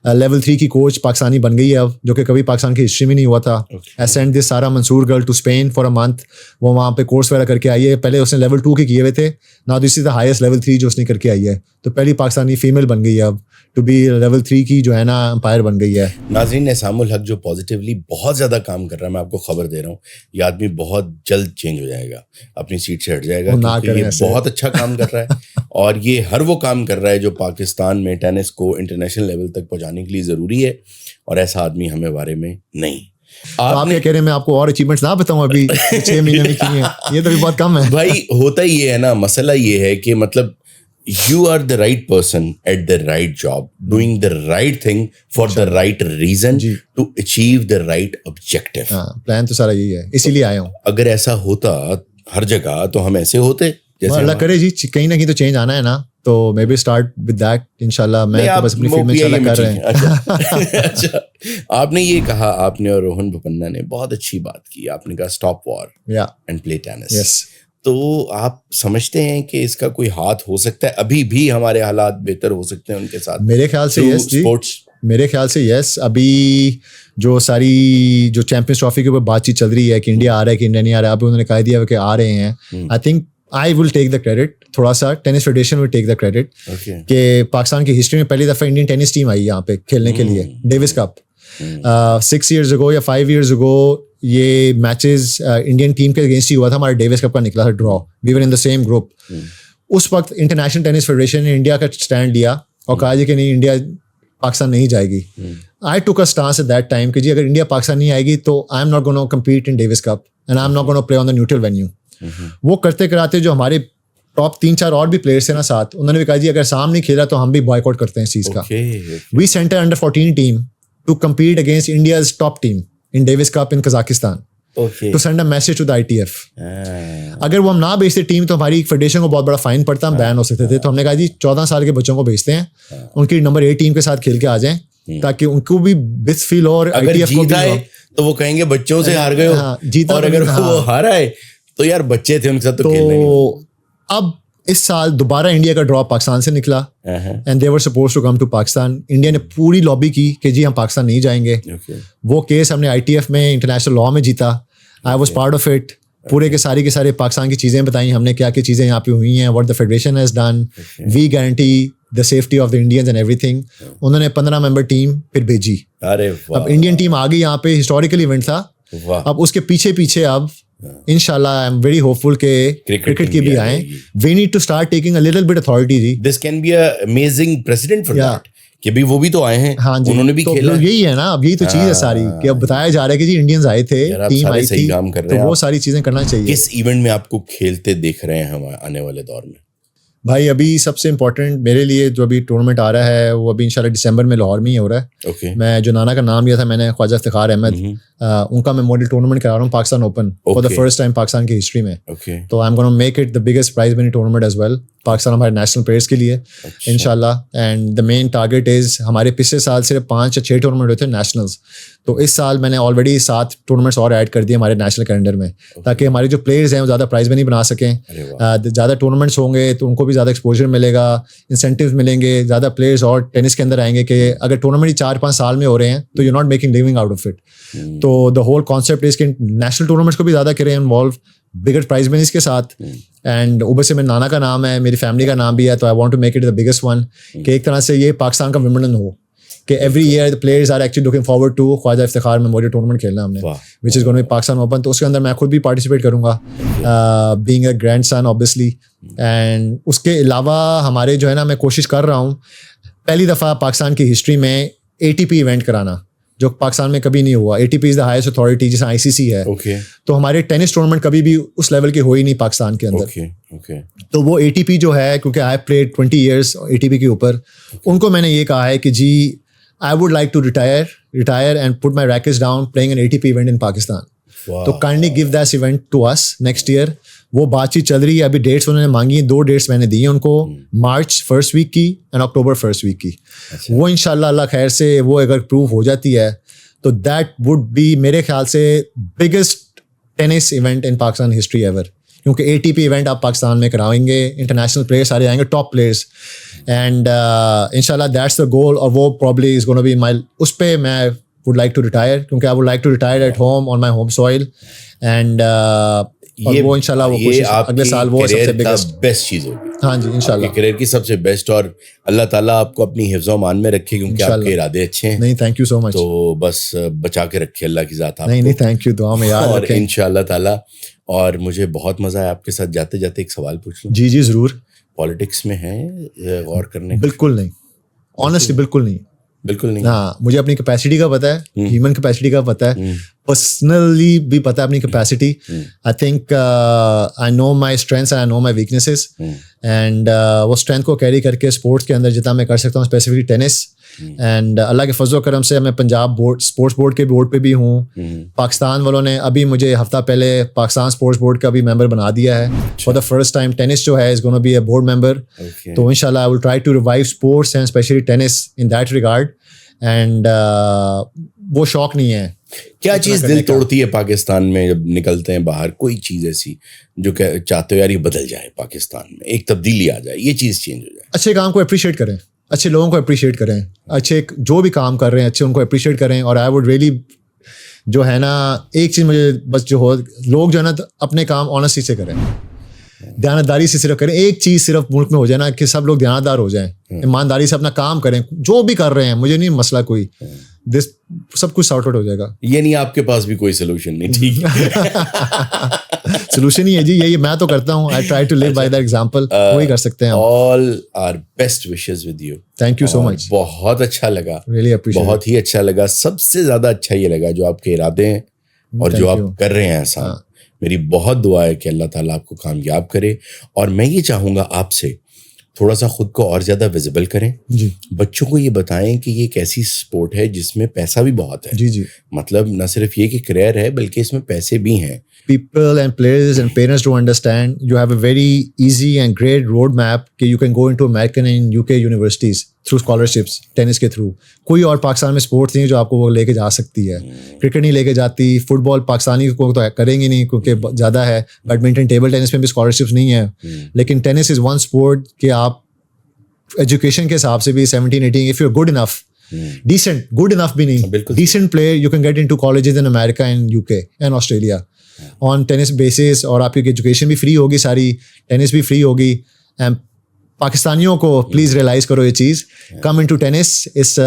لیول 3 کی کوچ پاکستانی بن گئی ہے اب, جو کہ کبھی پاکستان کی ہسٹری میں نہیں ہوا تھا. آئی send this Sara Mansoor girl to Spain for a month. وہ وہاں پہ کورس وغیرہ کر کے آئی ہے. پہلے اس نے لیول 2 کے کیے ہوئے تھے, نا دس از دا ہائیسٹ لیول 3 جو اس نے کر کے آئی ہے. تو پہلی پاکستانی فیمیل بن گئی ہے اب, ٹو بی لیول 3 کی جو ہے نا امپائر بن گئی ہے. ناظرین, احسام الحق جو پازیٹیولی بہت زیادہ کام کر رہا ہے, میں آپ کو خبر دے رہا ہوں, یہ آدمی بہت جلد چینج ہو جائے گا, اپنی سیٹ سے ہٹ جائے گا, کیونکہ یہ بہت اچھا کام کر رہا ہے. اور یہ ہر وہ کام کر رہا ہے جو پاکستان میں ٹینس کو انٹرنیشنل لیول تک پہنچانے کے لیے ضروری ہے, اور ایسا آدمی ہمیں بارے میں نہیں. آپ کیا کہہ رہے ہیں میں آپ کو اور اچیومنٹس نہ بتاؤں ابھی 6 مہینے میں کی ہیں, یہ تو بھی بہت کم ہے. بھائی ہوتا یہ ہے نا, مسئلہ یہ ہے کہ مطلب you are the right person at the right job, doing the right thing for the right reason to achieve the right objective. Plan تو سارا یہی ہے, اسی لیے آیا ہوں. اگر ایسا ہوتا ہر جگہ تو ہم ایسے ہوتے. جیسے اللہ کرے جی, کہیں نہ کہیں تو چینج آنا ہے نا, تو maybe start with that انشاءاللہ. میں تو بس اپنی فیلڈ میں چلا کر رہے ہیں. اچھا, آپ نے یہ کہا, آپ نے اور روہن بوپنا نے بہت اچھی بات کی, آپ نے کہا stop war and play tennis. تو آپ سمجھتے ہیں کہ اس کا کوئی ہاتھ ہو سکتا ہے, ابھی بھی ہمارے حالات بہتر ہو سکتے ہیں ان کے ساتھ؟ میرے خیال سے یس جی, میرے خیال سے یس. ابھی جو ساری جو چیمپئنز ٹرافی کے اوپر بات چیت چل رہی ہے کہ انڈیا آ رہا ہے کہ انڈیا نہیں آ رہا ہے, ابھی انہوں نے کہہ دیا کہ آ رہے ہیں. I think I will take the credit, تھوڑا سا tennis federation will take the credit کہ پاکستان کی ہسٹری میں پہلی دفعہ انڈین ٹینس ٹیم آئی یہاں پہ کھیلنے کے لیے ڈیوس کپ 6 years ago یا 5 years ago یہ میچز انڈین ٹیم کے اگینسٹ ہی ہوا تھا. ہمارا ڈیوس کپ کا نکلا تھا ڈرا. وی ور ان دا سیم گروپ. اس وقت انٹرنیشنل ٹینس فیڈریشن نے انڈیا کا اسٹینڈ لیا اور کہا جی کہ نہیں انڈیا پاکستان نہیں جائے گی. I took a stance at that time کہ جی اگر انڈیا پاکستان نہیں آئے گی تو I am not gonna compete in Davis Cup and I am not gonna play on the neutral venue. وہ کرتے کراتے جو ہمارے ٹاپ 3-4 اور بھی پلیئرس تھے نا ساتھ, انہوں نے بھی کہا جی اگر سام نہیں کھیلا تو ہم بھی بوائے کاٹ کرتے ہیں اس چیز کا. We sent a under 14 team to compete against India's top team in Davis Cup in Kazakhstan to send a message to the ITF. اگر وہ ہم نہ بھیجتے ٹیم تو ہماری فیڈریشن کو بہت بڑا فائن پڑتا, ہم بین ہو سکتے تھے. تو ہم نے کہا جی 14 سال کے بچوں کو بھیجتے ہیں, ان کی نمبر 8 ٹیم کے ساتھ کھیل کے آ جائیں تاکہ ان کو بھی بس فیل ہو اور ITF کو بھی تو وہ کہیں گے بچوں سے ہار گئے ہو, اور اگر وہ ہارا ہے تو یار بچے تھے ان کے ساتھ تو کھیلنے. اب اس سال دوبارہ انڈیا کا ڈرا پاکستان سے نکلا and they were supposed to come to Pakistan. India نے پوری لابی کی کہ جی ہم پاکستان نہیں جائیں گے. وہ کیس ہم نے ITF میں انٹرنیشنل لا میں جیتا. I was part of it. پورے کے سارے پاکستان کی چیزیں بتائیں ہم نے, کیا کیا چیزیں یہاں پہ ہوئی ہیں, what the federation has done, we guarantee the safety of the Indians and everything. انہوں نے 15 ممبر ٹیم پھر بھیجی. اب انڈین ٹیم آ گئی یہاں پہ, ہسٹوریکل ایونٹ تھا. اب اس کے پیچھے اب انشاءاللہ I am very hopeful کہ کرکٹ کی بھی آئیں. We need to start taking a little bit authority. جی this can be a amazing president for that کہ بھی وہ بھی تو آئے ہیں, انہوں نے بھی کھیلا. یہی ہے نا, اب یہی تو چیز ہے ساری کہ اب بتایا جا رہا ہے کہ جی انڈینز آئے تھے, ٹیم آئی تھی, تو وہ ساری چیزیں کرنا چاہیے. کس ایونٹ میں آپ کو کھیلتے دیکھ رہے ہیں ہم آنے والے دور میں؟ بھائی ابھی سب سے امپورٹنٹ میرے لیے جو ابھی ٹورنامنٹ آ رہا ہے وہ ابھی انشاءاللہ دسمبر میں لاہور میں ہی ہو رہا ہے. میں جو نانا کا نام لیا تھا میں نے, خواجہ افتخار احمد, ان کا میں ماڈل ٹورنامنٹ کرا رہا ہوں, Pakistan Open for the first time Pakistan کی ہسٹری میں. تو I am gonna make it the biggest prize money tournament as well Pakistan ہمارے نیشنل پلیئرس کے لیے انشاءاللہ. And the main target is, ہمارے پچھلے سال صرف 5 یا 6 ٹورنامنٹ ہوئے تھے نیشنلز, تو اس سال میں نے آلریڈی 7 ٹورنامنٹس اور ایڈ کر دیے ہمارے نیشنل کیلنڈر میں, تاکہ ہمارے جو پلیئرز ہیں وہ زیادہ پرائز منی بنا سکیں. زیادہ ٹورنامنٹس ہوں گے تو ان کو بھی زیادہ ایکسپوجر ملے گا, انسینٹیوز ملیں گے, زیادہ پلیئرز اور ٹینس کے اندر آئیں گے. کہ اگر ٹورنامنٹ 4-5 سال میں ہو رہے ہیں تو you not making living out of it. تو دا ہول کانسیپٹ از کہ نیشنل ٹورنامنٹس کو بھی زیادہ کریں انوالو بگر پرائز منیز کے ساتھ. اینڈ اوپر سے میرے نانا کا نام ہے, میری فیملی کا نام بھی ہے, تو I want to make it the biggest one, کہ ایک طرح سے یہ پاکستان کا ومبلڈن ہو, کہ every year players are actually looking forward to Khawaja Iftikhar Memorial Tournament کھیلنا ہم نے, which is gonna be Pakistan Open. تو اس کے اندر میں خود بھی پارٹیسپیٹ کروں گا, being a grandson obviously. And اس کے علاوہ ہمارے جو ہے نا, میں کوشش کر رہا ہوں پہلی دفعہ پاکستان کی ہسٹری میں ATP ایونٹ کرانا, جو پاکستان میں کبھی نہیں ہوا. ATP is the highest authority, جیسے ICC ہے. تو ہمارے ٹینس ٹورنامنٹ کبھی بھی اس لیول کے ہوئی نہیں پاکستان کے اندر. تو وہ ATP جو ہے, کیونکہ آئی پلیڈ 20 years ATP کے اوپر, ان کو میں نے یہ کہا ہے کہ جی I would like to retire and put my rackets down playing an ATP event in Pakistan. تو kindly give that event to us next year. وہ بات چیت چل رہی ہے. ابھی ڈیٹس انہوں نے مانگی ہیں, 2 ڈیٹس میں نے دی ہیں ان کو, مارچ فرسٹ ویک کی اینڈ اکٹوبر فرسٹ ویک کی. وہ انشاءاللہ اللہ خیر سے وہ اگر پروو ہو جاتی ہے تو دیٹ وڈ بی میرے خیال سے biggest tennis event in Pakistan history ever. کیونکہ ATP ایونٹ آپ پاکستان میں کراؤیں گے, انٹرنیشنل پلیئرس سارے آئیں گے, ٹاپ پلیئرس. اینڈ انشاءاللہ دیٹس دا گول. اور وہ probably is gonna be my, اس پہ میں would like to retire, کیونکہ I would like to retire at home on my home soil. And وہ انشاءاللہ وہ کوشش اگلے سال وہ سب سے بیسٹ چیز ہوگی. ہاں جی انشاءاللہ کیریئر کی سب سے بیسٹ, اور اللہ تعالیٰ آپ کو اپنی حفظ و امان میں رکھے, کیونکہ آپ کے ارادے اچھے ہیں. نہیں تھینک یو سو مچ. تو بس بچا کے رکھے اللہ کی ذات آپ. نہیں تھینک یو, دعا میں یاد رکھیں انشاءاللہ تعالیٰ. اور مجھے بہت مزہ آیا آپ کے ساتھ. جاتے جاتے ایک سوال پوچھ لوں. جی ضرور. پالیٹکس میں ہیں غور کرنے؟ بالکل نہیں, آنیسٹلی بالکل نہیں. ہاں مجھے اپنی کیپیسٹی کا پتہ ہے, ہیومن کیپیسٹی کا پتہ ہے, پرسنلی بھی پتہ ہے اپنی capacity. I think I know my strengths and I know my weaknesses. And وہ اسٹرینتھ کو کیری کر کے اسپورٹس کے اندر جتنا میں کر سکتا ہوں, اسپیسیفکلی ٹینس. اینڈ اللہ کے فضل و کرم سے میں پنجاب بورڈ اسپورٹس بورڈ کے بورڈ پہ بھی ہوں. پاکستان والوں نے ابھی مجھے ہفتہ پہلے پاکستان اسپورٹس بورڈ کا بھی ممبر بنا دیا ہے. For the first time tennis جو ہے از gonna be a board member. تو انشاءاللہ I will try to revive sports and specially tennis in that regard. And وہ شوق نہیں ہے. کیا چیز دل توڑتی ہے پاکستان میں جب نکلتے ہیں باہر؟ کوئی چیز ایسی جو کہ چاہتے ہو یار یہ بدل جائے پاکستان میں, ایک تبدیلی آ جائے, یہ چیز چینج ہو جائے. اچھے کام کو اپریشیٹ کریں, اچھے لوگوں کو اپریشیٹ کریں, اچھے جو بھی کام کر رہے ہیں اچھے ان کو اپریشیٹ کریں. اور آئی ووڈ ریئلی جو ہے نا, ایک چیز مجھے بس جو ہو, لوگ جو ہے نا اپنے کام آنیسٹی سے کریں. دیانتداری سے صرف کریں. ایک چیز صرف ملک میں ہو جائے نا کہ سب لوگ دیانتدار ہو جائیں, ایمانداری سے اپنا کام کریں, جو بھی کر رہے ہیں مجھے نہیں مسئلہ کوئی, سب کچھ سارٹ آؤٹ ہو جائے گا. یعنی آپ کے پاس بھی کوئی سولوشن نہیں. ٹھیک سولوشن ہی ہے جی, یہی میں تو کرتا ہوں. I try to live by that example. وہی کر سکتے ہیں. All are best wishes with you. Thank you so much. بہت اچھا لگا, ریئلی اپریشیٹ. بہت ہی اچھا لگا. سب سے زیادہ اچھا یہ لگا جو آپ کے ارادے ہیں اور جو آپ کر رہے ہیں ایسا. میری بہت دعا ہے کہ اللہ تعالیٰ آپ کو کامیاب کرے. اور میں یہ چاہوں گا آپ سے تھوڑا سا خود کو اور زیادہ ویزیبل کریں. جی. بچوں کو یہ بتائیں کہ یہ ایک ایسی اسپورٹ ہے جس میں پیسہ بھی بہت ہے. جی جی. مطلب نہ صرف یہ کہ کریئر ہے بلکہ اس میں پیسے بھی ہیں. People and players and parents don't understand. You have a very easy and great roadmap کہ you can go into American and UK universities through scholarships, tennis کے through. کوئی اور پاکستان میں اسپورٹس نہیں ہے جو آپ کو وہ لے کے جا سکتی ہے. کرکٹ نہیں لے کے جاتی, فٹ بال پاکستانی کو تو کریں گے نہیں کیونکہ زیادہ ہے. بیڈمنٹن, ٹیبل ٹینس میں بھی اسکالرشپس نہیں ہیں. لیکن ٹینس از ون اسپورٹ کہ آپ ایجوکیشن کے حساب سے بھی 17-18 if you're good enough, decent, good enough بھی نہیں, decent player, you can get into colleges in America and UK and Australia on tennis basis. اور آپ کی ایجوکیشن بھی فری ہوگی, ساری ٹینس بھی فری ہوگی. پاکستانیوں کو پلیز ریئلائز کرو یہ چیز. Come into tennis, is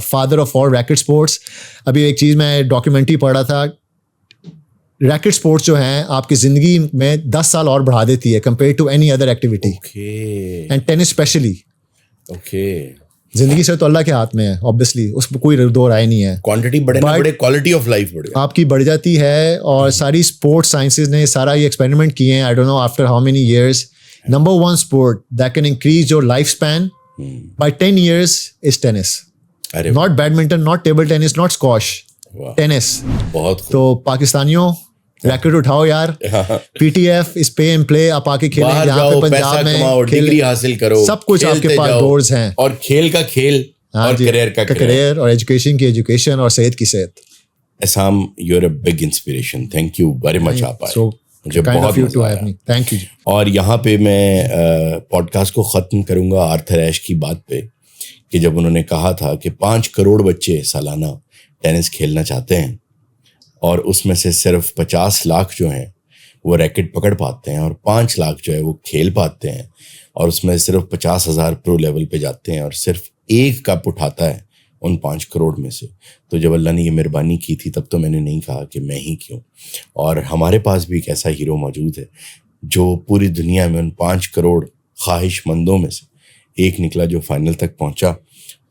father of all racket sports. ابھی ایک چیز میں ڈاکیومنٹری پڑھ رہا تھا, ریکٹ اسپورٹس جو ہیں آپ کی زندگی میں 10 سال اور بڑھا دیتی ہے compare to any other activity, and tennis especially. زندگی سے تو اللہ کے ہاتھ میں ہے obviously, اس میں کوئی دو رائے نہیں ہے. کوانٹٹی بڑھے نہ بڑھے, کوالٹی آف لائف بڑھے, آپ کی بڑھ جاتی ہے. اور ساری اسپورٹس سائنسز نے سارا یہ ایکسپیریمنٹ کیے ہیں. I don't know after how many years, number 1 sport that can increase your life span by 10 years is tennis. Not badminton, not table tennis, not squash, tennis. بہت. تو پاکستانیوں ریکٹ اٹھاؤ یار. P T F is pay and play, آپ آ کے کھیلیں جہاں پہ پنجاب میں, ڈگری حاصل کرو, سب کچھ آپ کے پاس ڈورز ہیں. اور کھیل کا کھیل اور کریئر کا کریئر, اور ایجوکیشن کی ایجوکیشن, اور صحت کی صحت. Aisam, you are a big inspiration. Thank you very much. آپ آئے, مجھے بہت مزہ آیا. Thank you. اور یہاں پہ میں پوڈ کاسٹ کو ختم کروں گا آرتھر ایش کی بات پہ کہ جب انہوں نے کہا تھا کہ 5 کروڑ بچے سالانہ ٹینس کھیلنا چاہتے ہیں اور اس میں سے صرف 50 لاکھ جو ہیں وہ ریکٹ پکڑ پاتے ہیں اور 5 لاکھ جو ہے وہ کھیل پاتے ہیں, اور اس میں صرف 50,000 پرو لیول پہ جاتے ہیں, اور صرف ایک کپ اٹھاتا ہے ان 5 کروڑ میں سے. تو جب اللہ نے یہ مہربانی کی تھی تب تو میں نے نہیں کہا کہ میں ہی کیوں. اور ہمارے پاس بھی ایک ایسا ہیرو موجود ہے جو پوری دنیا میں ان 5 کروڑ خواہش مندوں میں سے ایک نکلا جو فائنل تک پہنچا.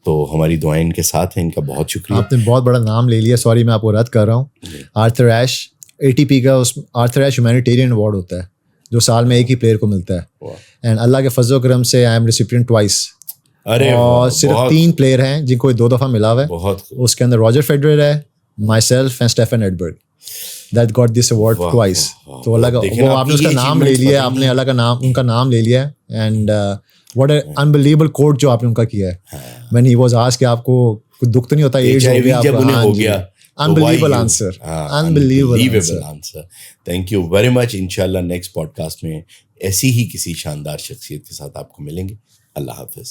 تو ہماری دعائیں ان کے ساتھ ہیں. ان کا بہت شکریہ. آپ نے بہت بڑا نام لے لیا, سوری میں آپ کو رد کر رہا ہوں. آرتھر ایش ATP کا, اس آرتھر ایش ہیومینیٹیرین ایوارڈ ہوتا ہے جو سال میں ایک ہی پلیئر کو ملتا ہے. اینڈ اللہ کے فضل و کرم سے آئی ایم ریسیپینٹ ٹوائس. اور صرف 3 پلیئر ہیں جن کو 2 دفعہ ملا ہوا ہے. اس کے اندر راجر فیڈرر ہے, myself and Stefan Edberg that got this award twice. تو اللہ کا وہ آپ نے اس کا نام لے لیا, آپ نے اللہ کا نام, ان کا نام لے لیا. اینڈ واٹ اے انبلیویبل کوٹ جو آپ نے ان کا کیا ہے. when he was asked کہ آپ کو کچھ دکھ تو نہیں ہوتا ایج ہو گیا, unbelievable answer. Thank you very much. انشاءاللہ نیکسٹ پوڈ کاسٹ میں ایسی ہی کسی شاندار شخصیت کے ساتھ آپ کو ملیں گے. اللہ حافظ.